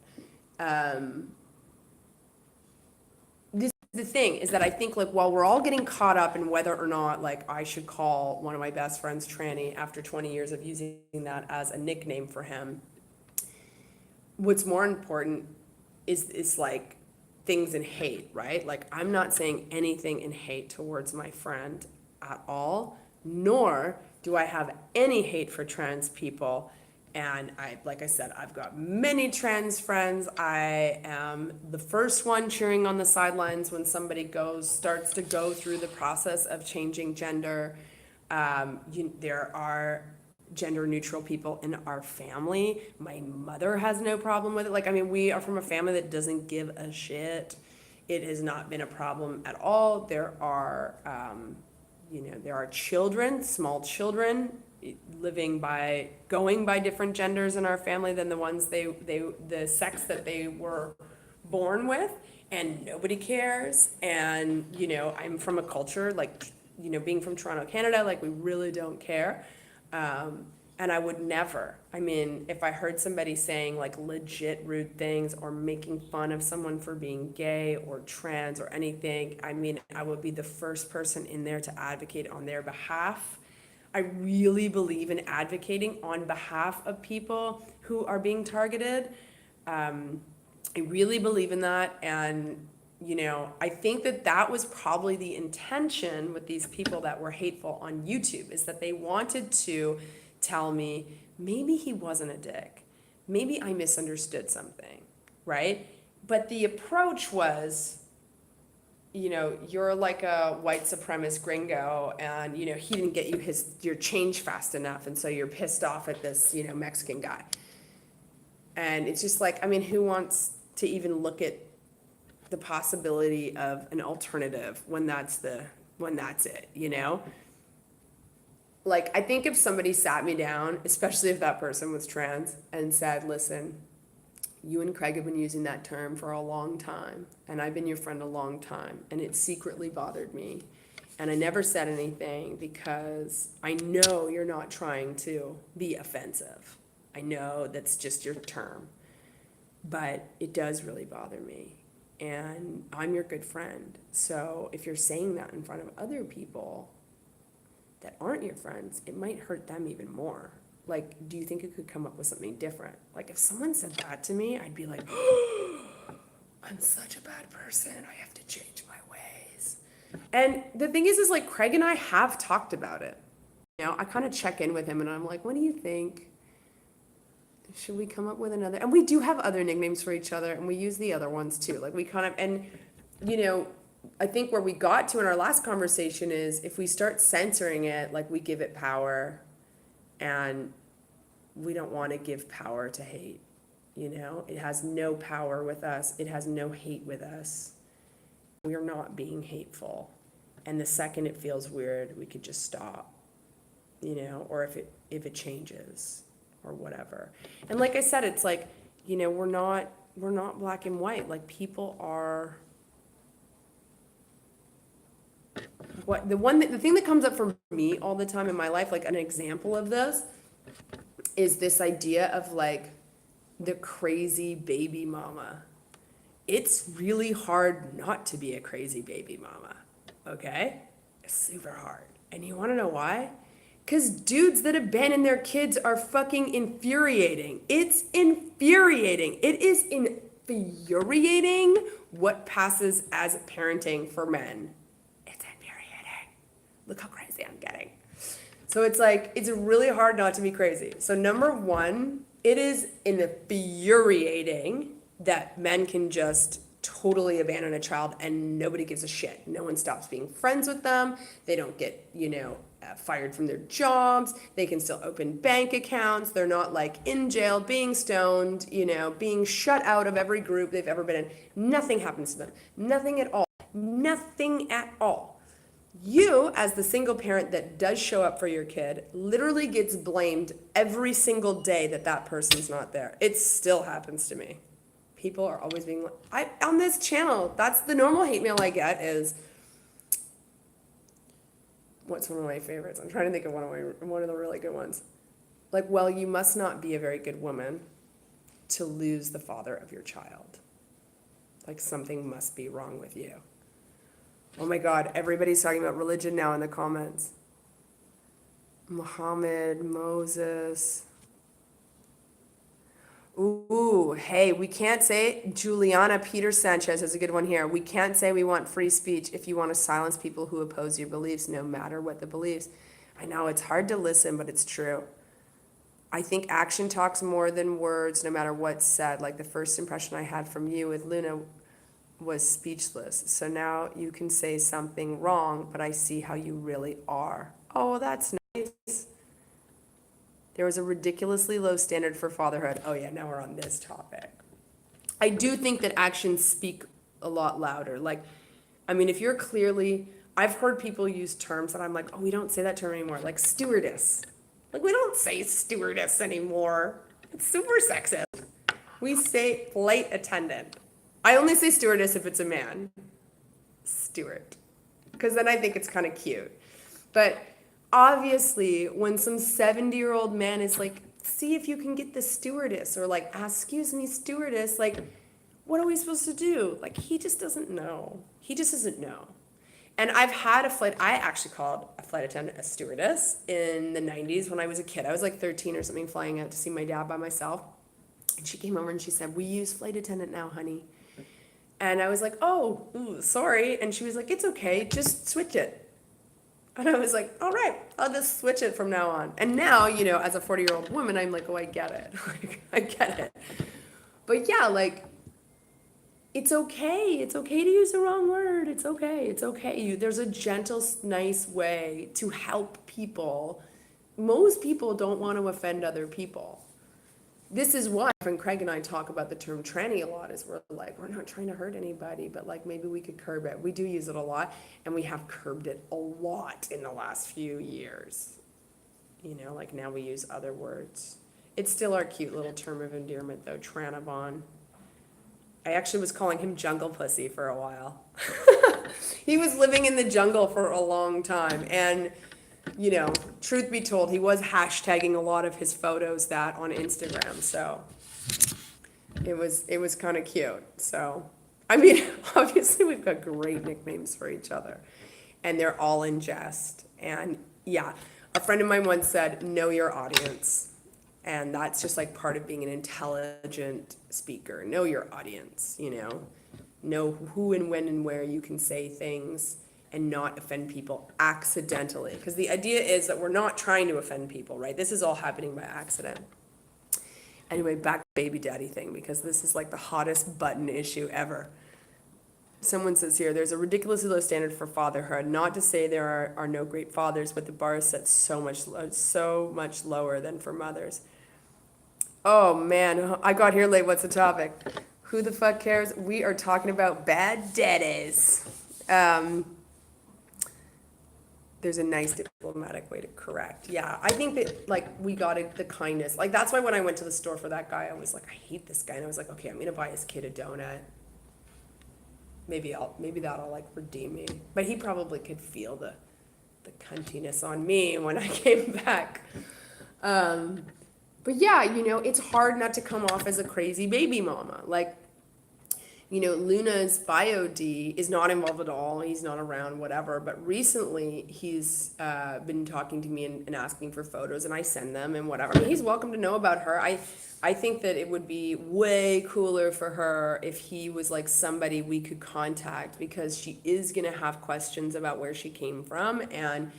The thing is that I think, like, while we're all getting caught up in whether or not, like, I should call one of my best friends tranny after 20 years of using that as a nickname for him, what's more important is like things in hate, right? Like, I'm not saying anything in hate towards my friend at all, nor do I have any hate for trans people. And like I said, I've got many trans friends. I am the first one cheering on the sidelines when somebody starts to go through the process of changing gender. There are gender neutral people in our family. My mother has no problem with it. Like, I mean, we are from a family that doesn't give a shit. It has not been a problem at all. There are children, small children, going by different genders in our family than the ones the sex that they were born with, and nobody cares. And I'm from a culture like, being from Toronto, Canada, like we really don't care. And I would never, I mean, if I heard somebody saying like legit rude things or making fun of someone for being gay or trans or anything, I mean, I would be the first person in there to advocate on their behalf. I really believe in advocating on behalf of people who are being targeted. I really believe in that. And, I think that was probably the intention with these people that were hateful on YouTube, is that they wanted to tell me, maybe he wasn't a dick. Maybe I misunderstood something, right? But the approach was, you're like a white supremacist gringo, and he didn't get you your change fast enough, and so you're pissed off at this Mexican guy. And it's just like, I mean, who wants to even look at the possibility of an alternative when that's the when that's it, you know? Like, I think if somebody sat me down, especially if that person was trans, and said, listen, you and Craig have been using that term for a long time, and I've been your friend a long time, and it secretly bothered me. And I never said anything because I know you're not trying to be offensive. I know that's just your term, but it does really bother me. And I'm your good friend. So if you're saying that in front of other people that aren't your friends, it might hurt them even more. Like, do you think it could come up with something different? Like, if someone said that to me, I'd be like, oh, I'm such a bad person. I have to change my ways. And the thing is like, Craig and I have talked about it. You know, I kind of check in with him and I'm like, what do you think? Should we come up with another? And we do have other nicknames for each other, and we use the other ones too. Like, we kind of, and, you know, I think where we got to in our last conversation is if we start censoring it, like, we give it power, and we don't want to give power to hate. You know, it has no power with us. It has no hate with us. We are not being hateful. And the second it feels weird, we could just stop, you know, or if it changes or whatever. And like I said, it's like, you know, we're not black and white. Like, people are, the thing that comes up for me all the time in my life, like an example of this, is this idea of like the crazy baby mama. It's really hard not to be a crazy baby mama, okay? It's super hard. And you wanna know why? Because dudes that abandon their kids are fucking infuriating. It's infuriating. It is infuriating what passes as parenting for men. It's infuriating. Look how crazy I'm getting. So it's like, it's really hard not to be crazy. So number one, it is infuriating that men can just totally abandon a child and nobody gives a shit. No one stops being friends with them. They don't get, you know, fired from their jobs. They can still open bank accounts. They're not like in jail, being stoned, you know, being shut out of every group they've ever been in. Nothing happens to them. Nothing at all. Nothing at all. You, as the single parent that does show up for your kid, literally gets blamed every single day that that person's not there. It still happens to me. People are always being on this channel, that's the normal hate mail I get is, what's one of my favorites? I'm trying to think of one of the really good ones. Like, well, you must not be a very good woman to lose the father of your child. Like, something must be wrong with you. Oh my God, everybody's talking about religion now in the comments. Muhammad, Moses. Ooh, hey, we can't say, Juliana Peter Sanchez has a good one here. We can't say we want free speech if you want to silence people who oppose your beliefs, no matter what the beliefs. I know it's hard to listen, but it's true. I think action talks more than words, no matter what's said. Like the first impression I had from you with Luna was speechless. So now you can say something wrong, but I see how you really are. Oh, that's nice. There was a ridiculously low standard for fatherhood. Oh yeah, now we're on this topic. I do think that actions speak a lot louder. Like, I mean, if you're clearly, I've heard people use terms that I'm like, oh, we don't say that term anymore. Like stewardess. Like, we don't say stewardess anymore. It's super sexist. We say flight attendant. I only say stewardess if it's a man. Steward. Because then I think it's kind of cute. But obviously, when some 70-year-old man is like, see if you can get the stewardess, or like, excuse me, stewardess, like, what are we supposed to do? Like, he just doesn't know. He just doesn't know. And I've had I actually called a flight attendant a stewardess in the 90s when I was a kid. I was like 13 or something, flying out to see my dad by myself. And she came over and she said, we use flight attendant now, honey. And I was like, oh, ooh, sorry. And she was like, it's okay, just switch it. And I was like, all right, I'll just switch it from now on. And now, you know, as a 40-year-old woman, I'm like, oh, I get it. I get it. But yeah, like, it's okay. It's okay to use the wrong word. It's okay. It's okay. There's a gentle, nice way to help people. Most people don't want to offend other people. this is why my friend Craig and I talk about the term tranny a lot, is we're like, we're not trying to hurt anybody, but like maybe we could curb it. We do use it a lot, and we have curbed it a lot in the last few years. You know, like now we use other words. It's still our cute little term of endearment though, Tranabon. I actually was calling him Jungle Pussy for a while. He was living in the jungle for a long time, and you know, truth be told, he was hashtagging a lot of his photos that on Instagram, so it was kind of cute. So, I mean, obviously we've got great nicknames for each other, and they're all in jest. And yeah, a friend of mine once said, "Know your audience," and that's just like part of being an intelligent speaker. Know your audience, you know who and when and where you can say things and not offend people accidentally. Because the idea is that we're not trying to offend people, right? This is all happening by accident. Anyway, back to the baby daddy thing, because this is like the hottest button issue ever. Someone says here, there's a ridiculously low standard for fatherhood. Not to say there are no great fathers, but the bar is set so much lower than for mothers. Oh man, I got here late. What's the topic? Who the fuck cares? We are talking about bad daddies. There's a nice diplomatic way to correct. Yeah, I think that like we got it, the kindness. Like that's why when I went to the store for that guy, I was like, I hate this guy, and I was like, okay, I'm gonna buy his kid a donut. Maybe that'll like redeem me. But he probably could feel the cuntiness on me when I came back. But yeah, you know, it's hard not to come off as a crazy baby mama. Like, you know, Luna's bio D is not involved at all. He's not around, whatever. But recently, he's been talking to me and asking for photos, and I send them and whatever. I mean, he's welcome to know about her. I think that it would be way cooler for her if he was like somebody we could contact, because she is going to have questions about where she came from, and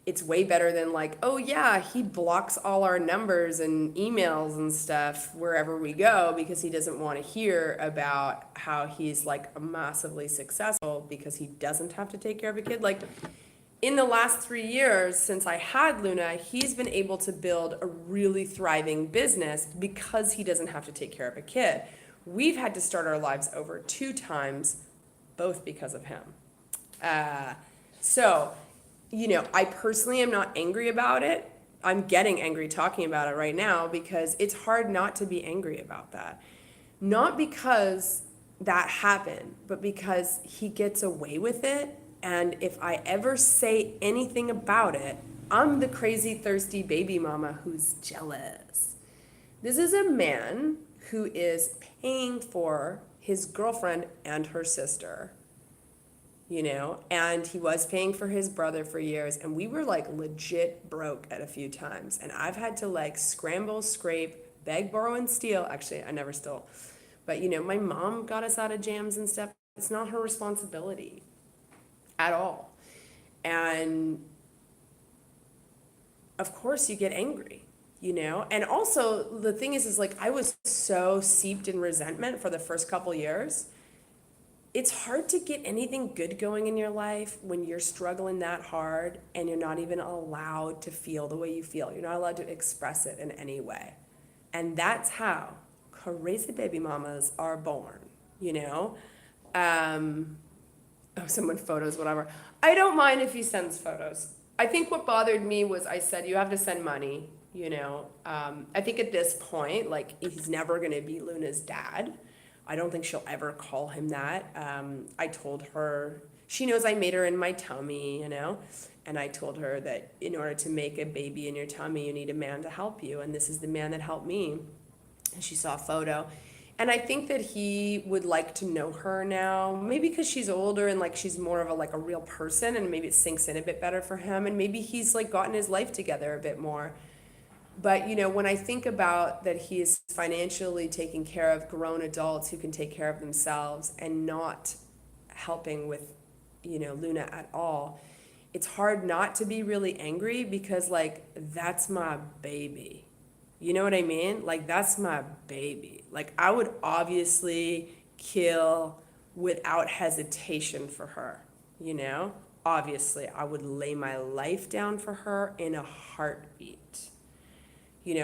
it's way better than like, oh yeah, he blocks all our numbers and emails and stuff wherever we go because he doesn't want to hear about how he's like massively successful because he doesn't have to take care of a kid. Like in the last 3 years since I had Luna, he's been able to build a really thriving business because he doesn't have to take care of a kid. We've had to start our lives over 2 times, both because of him. So, you know, I personally am not angry about it. I'm getting angry talking about it right now because it's hard not to be angry about that. Not because that happened, but because he gets away with it. And if I ever say anything about it, I'm the crazy, thirsty baby mama who's jealous. This is a man who is paying for his girlfriend and her sister. You know, and he was paying for his brother for years, and we were like legit broke at a few times, and I've had to like scramble, scrape, beg, borrow, and steal. Actually, I never stole, but you know, my mom got us out of jams and stuff. It's not her responsibility at all. And of course you get angry, you know. And also the thing is like I was so seeped in resentment for the first couple years. It's hard to get anything good going in your life when you're struggling that hard and you're not even allowed to feel the way you feel. You're not allowed to express it in any way. And that's how crazy baby mamas are born, you know? Someone photos, whatever. I don't mind if he sends photos. I think what bothered me was I said, you have to send money, you know? I think at this point, like, he's never going to be Luna's dad. I don't think she'll ever call him that. I told her, she knows I made her in my tummy, you know? And I told her that in order to make a baby in your tummy, you need a man to help you. And this is the man that helped me. And she saw a photo. And I think that he would like to know her now, maybe because she's older and like she's more of a real person, and maybe it sinks in a bit better for him. And maybe he's like gotten his life together a bit more. But, you know, when I think about that he is financially taking care of grown adults who can take care of themselves and not helping with, you know, Luna at all, it's hard not to be really angry because, like, that's my baby. You know what I mean? Like, that's my baby. Like, I would obviously kill without hesitation for her, you know? Obviously, I would lay my life down for her in a heartbeat.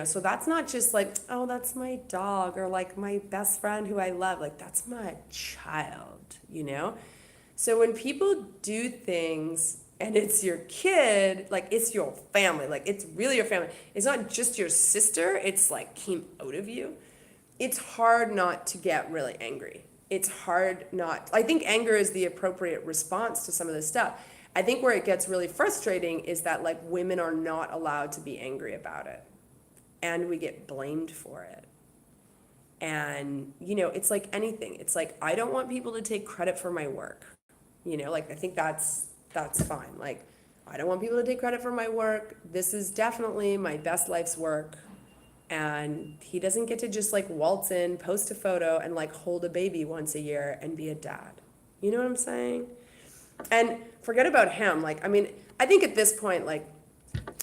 So that's not just like, oh, that's my dog, or like my best friend who I love. Like, that's my child. So when people do things and it's your kid, like it's your family, like it's really your family. It's not just your sister, it's like came out of you. It's hard not to get really angry. It's hard not, I think anger is the appropriate response to some of this stuff. I think where it gets really frustrating is that like women are not allowed to be angry about it, and we get blamed for it. And it's like anything. It's like, I don't want people to take credit for my work. Like I think that's fine. Like, I don't want people to take credit for my work. This is definitely my best life's work. And he doesn't get to just like waltz in, post a photo, and like hold a baby once a year and be a dad. You know what I'm saying? And forget about him. Like, I mean, I think at this point, like,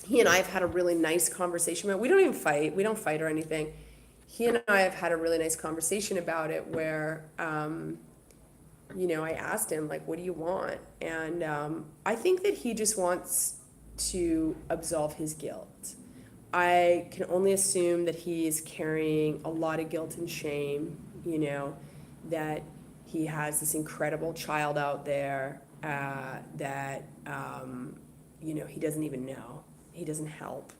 he and I have had a really nice conversation about, we don't even fight. We don't fight or anything. He and I have had a really nice conversation about it where, I asked him, like, what do you want? And I think that he just wants to absolve his guilt. I can only assume that he is carrying a lot of guilt and shame, that he has this incredible child out there that, he doesn't even know. He doesn't help.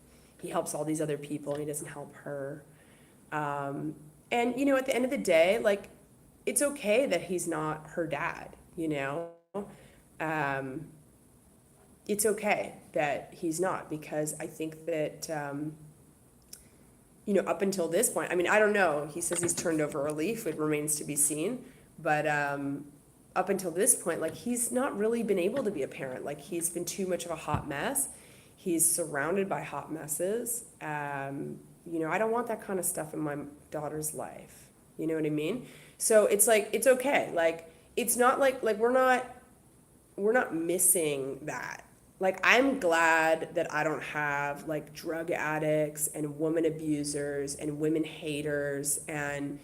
He helps all these other people, and he doesn't help her. And, at the end of the day, like, it's okay that he's not her dad, it's okay that he's not, because I think that, up until this point, I mean, I don't know, he says he's turned over a leaf, it remains to be seen, but up until this point, like, he's not really been able to be a parent. Like, he's been too much of a hot mess. He's surrounded by hot messes. I don't want that kind of stuff in my daughter's life. You know what I mean? So it's like, it's okay. Like, it's not like we're not missing that. Like, I'm glad that I don't have like drug addicts and woman abusers and women haters and,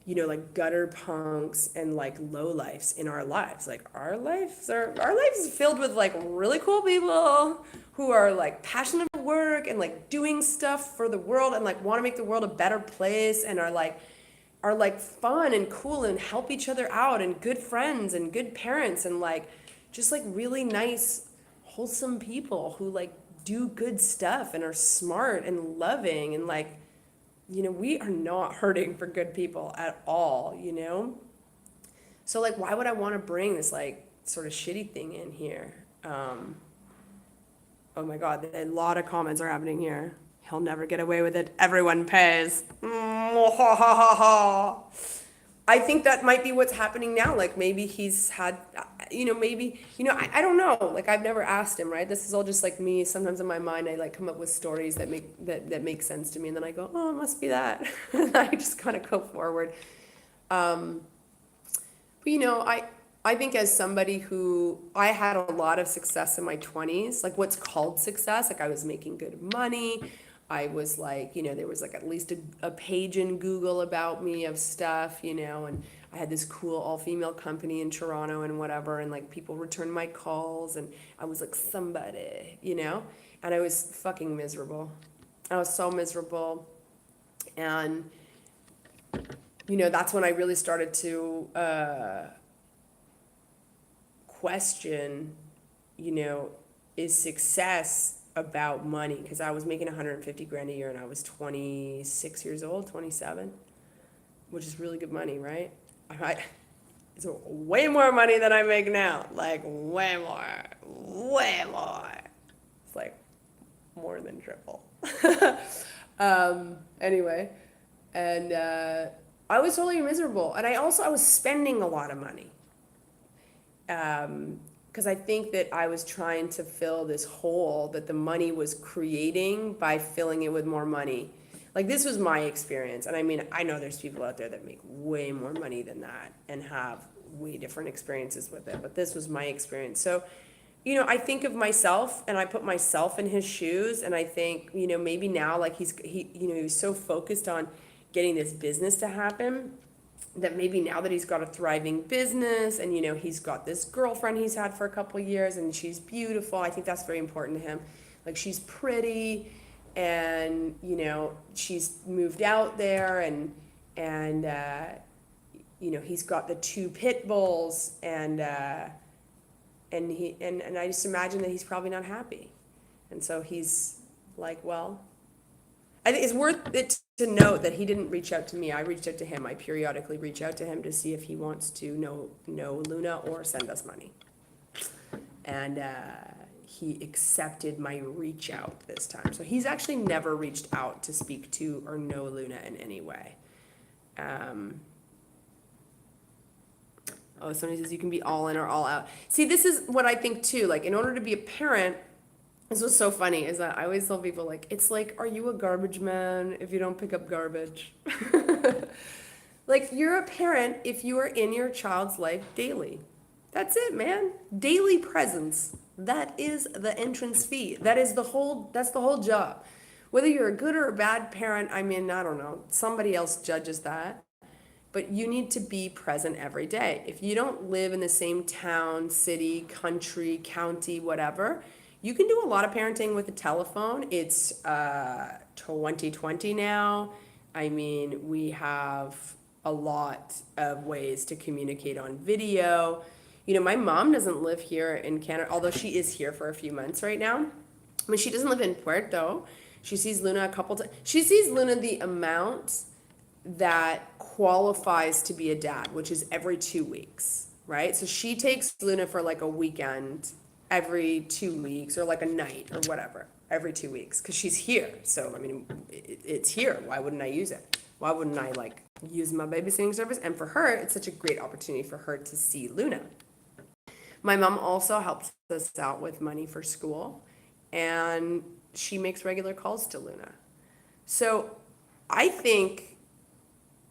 like gutter punks and like lowlifes in our lives. Like, our lives is filled with like really cool people who are like passionate about work and like doing stuff for the world and like want to make the world a better place, and are like fun and cool and help each other out, and good friends and good parents, and like just like really nice, wholesome people who like do good stuff and are smart and loving, and like, we are not hurting for good people at all, So like, why would I want to bring this like sort of shitty thing in here? Oh my God, a lot of comments are happening here. He'll never get away with it. Everyone pays. I think that might be what's happening now. Like, maybe he's had, I don't know. Like, I've never asked him, right? This is all just like me. Sometimes in my mind, I like come up with stories that make sense to me. And then I go, oh, it must be that. And I just kind of go forward. But, I think as somebody who, I had a lot of success in my 20s, like what's called success, like I was making good money. I was like, there was like at least a page in Google about me of stuff, and I had this cool all-female company in Toronto and whatever, and like people returned my calls, and I was like somebody, and I was fucking miserable. I was so miserable. And, that's when I really started to question, is success about money? Because I was making 150 grand a year and I was 26 years old, 27, which is really good money, right? It's way more money than I make now, like way more. It's like more than triple. Anyway, and I was totally miserable, and I was spending a lot of money. Because I think that I was trying to fill this hole that the money was creating by filling it with more money. Like, this was my experience. And I mean, I know there's people out there that make way more money than that and have way different experiences with it. But this was my experience. So, I think of myself and I put myself in his shoes, and I think, maybe now, like he's so focused on getting this business to happen, that maybe now that he's got a thriving business and, he's got this girlfriend he's had for a couple of years and she's beautiful. I think that's very important to him. Like, she's pretty and she's moved out there, and he's got the two pit bulls, and I just imagine that he's probably not happy, and so he's like, well, I think it's worth it to note that he didn't reach out to me. I reached out to him. I periodically reach out to him to see if he wants to know Luna or send us money. And he accepted my reach out this time. So he's actually never reached out to speak to or know Luna in any way. Somebody says you can be all in or all out. See, this is what I think too. Like, in order to be a parent, this was so funny, is that I always tell people, like, it's like, are you a garbage man if you don't pick up garbage? Like, you're a parent if you are in your child's life daily. That's it, man. Daily presence. That is the entrance fee. That's the whole job. Whether you're a good or a bad parent, I mean, I don't know. Somebody else judges that. But you need to be present every day. If you don't live in the same town, city, country, county, whatever, you can do a lot of parenting with a telephone. It's 2020 now. I mean, we have a lot of ways to communicate on video. My mom doesn't live here in Canada, although she is here for a few months right now. I mean, she doesn't live in Puerto. She sees Luna a couple times. She sees Luna the amount that qualifies to be a dad, which is every 2 weeks, right? So she takes Luna for like a weekend every 2 weeks, or like a night or whatever, every 2 weeks, because she's here. So, I mean, it's here. Why wouldn't I use it? Why wouldn't I use my babysitting service? And for her, it's such a great opportunity for her to see Luna. My mom also helps us out with money for school, and she makes regular calls to Luna. So I think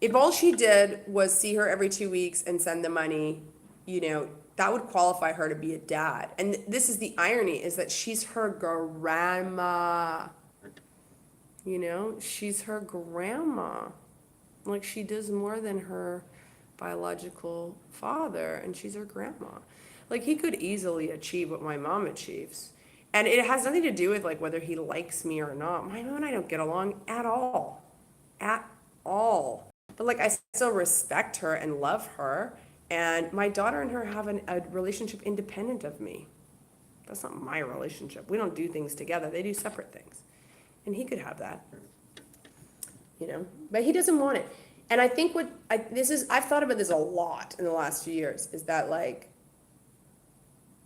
if all she did was see her every 2 weeks and send the money, that would qualify her to be a dad. And this is the irony, is that she's her grandma. She's her grandma. Like, she does more than her biological father, and she's her grandma. Like, he could easily achieve what my mom achieves. And it has nothing to do with, like, whether he likes me or not. My mom and I don't get along at all. At all. But, like, I still respect her and love her. And my daughter and her have a relationship independent of me. That's not my relationship. We don't do things together. They do separate things. And he could have that. But he doesn't want it. And I think I've thought about this a lot in the last few years, is that, like,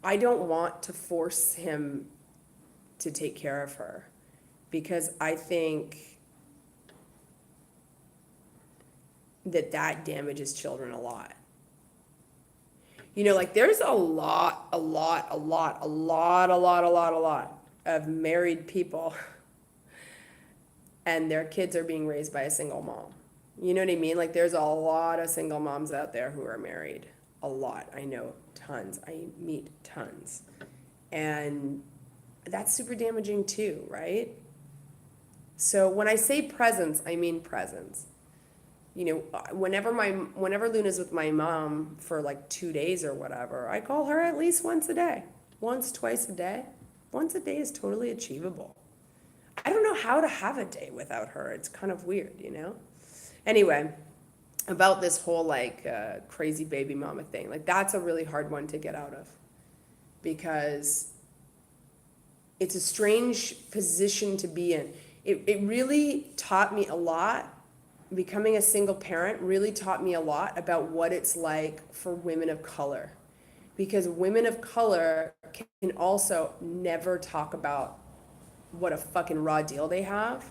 I don't want to force him to take care of her, because I think that damages children a lot. Like, there's a lot of married people and their kids are being raised by a single mom. You know what I mean? Like, there's a lot of single moms out there who are married. A lot. I know tons. I meet tons. And that's super damaging too, right? So when I say presence, I mean presence. Whenever Luna's with my mom for like 2 days or whatever, I call her at least once a day. Once, twice a day. Once a day is totally achievable. I don't know how to have a day without her. It's kind of weird, Anyway, about this whole crazy baby mama thing, like, that's a really hard one to get out of, because it's a strange position to be in. It really taught me a lot. Becoming a single parent really taught me a lot about what it's like for women of color, because women of color can also never talk about what a fucking raw deal they have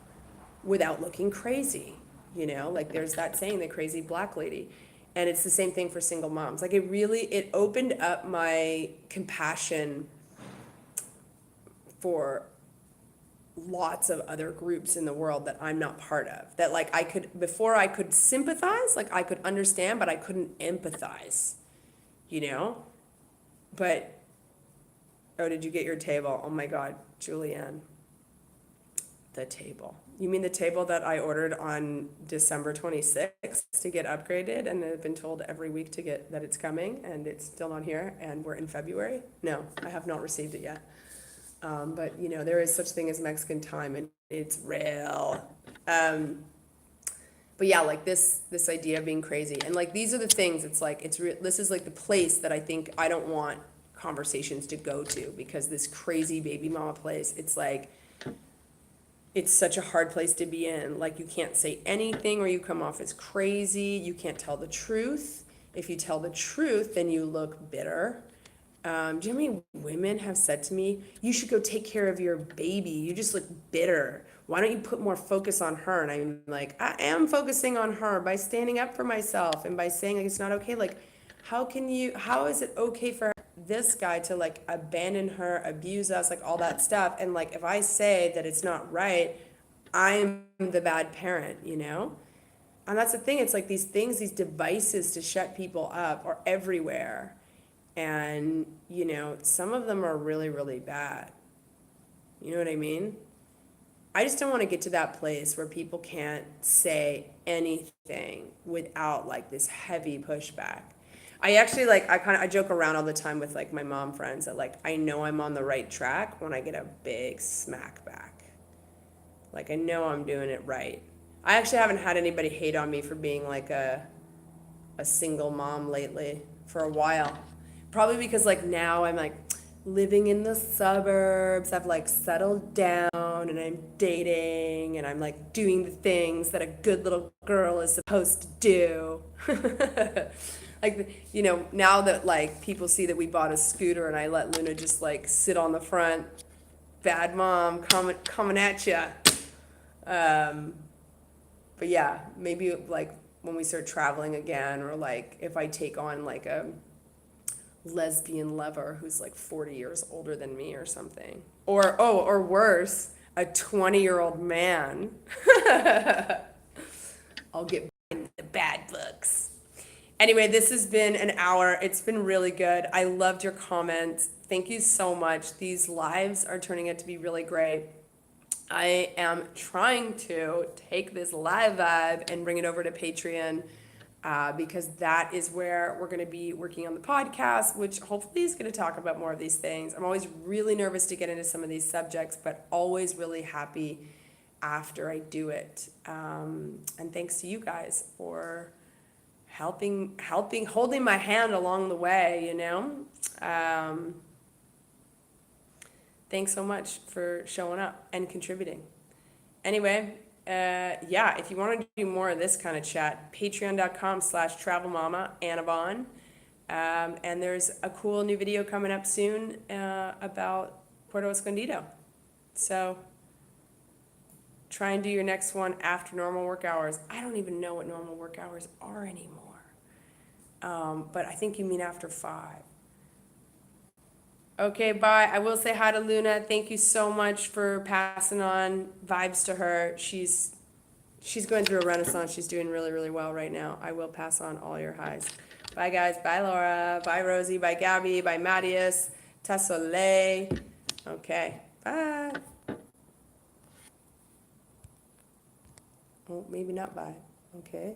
without looking crazy. Like, there's that saying, the crazy black lady. And it's the same thing for single moms. Like, it opened up my compassion for lots of other groups in the world that I'm not part of. That, like, before I could sympathize, like, I could understand, but I couldn't empathize, But, did you get your table? Oh my God, Julianne. The table. You mean the table that I ordered on December 26th to get upgraded, and I've been told every week that it's coming, and it's still not here, and we're in February? No, I have not received it yet. But there is such thing as Mexican time, and It's real. But yeah, like this idea of being crazy, and like these are the things. It's like this is like the place that I think I don't want conversations to go to, because this crazy baby mama place, it's like it's such a hard place to be in. Like you can't say anything or you come off as crazy. You can't tell the truth. If you tell the truth, then you look bitter. Do you know how many women have said to me, you should go take care of your baby. You just look bitter. Why don't you put more focus on her? And I'm like, I am focusing on her by standing up for myself and by saying like it's not okay. Like, how is it okay for this guy to like abandon her, abuse us, like all that stuff? And like, if I say that it's not right, I'm the bad parent, you know? And that's the thing. It's like these things, these devices to shut people up are everywhere. And, you know, some of them are really, really bad. You know what I mean? I just don't want to get to that place where people can't say anything without like this heavy pushback. I actually like, I joke around all the time with like my mom friends that like, I know I'm on the right track when I get a big smack back. Like, I know I'm doing it right. I actually haven't had anybody hate on me for being like a single mom lately for a while. Probably because like now I'm like living in the suburbs. I've like settled down and I'm dating and I'm like doing the things that a good little girl is supposed to do. Like, you know, now that like people see that we bought a scooter and I let Luna just like sit on the front, bad mom coming at you. But yeah, maybe like when we start traveling again, or like if I take on like a lesbian lover who's like 40 years older than me or something, or worse, a 20-year-old man. I'll get in the bad books. Anyway, this has been an hour. It's been really good. I loved your comments. Thank you so much. These lives are turning out to be really great. I am trying to take this live vibe and bring it over to Patreon, because that is where we're going to be working on the podcast, which hopefully is going to talk about more of these things. I'm always really nervous to get into some of these subjects, but always really happy after I do it. And thanks to you guys for helping, holding my hand along the way, you know? Thanks so much for showing up and contributing. Anyway, yeah, if you want to do more of this kind of chat, patreon.com/travelmama, Annabon. And there's a cool new video coming up soon about Puerto Escondido. So try and do your next one after normal work hours. I don't even know what normal work hours are anymore. But I think you mean after 5. Okay, bye. I will say hi to Luna. Thank you so much for passing on vibes to her. She's going through a renaissance. She's doing really, really well right now. I will pass on all your highs. Bye, guys. Bye, Laura. Bye, Rosie. Bye, Gabby. Bye, Mattias. Tassolay. Okay, bye. Oh, maybe not bye. Okay.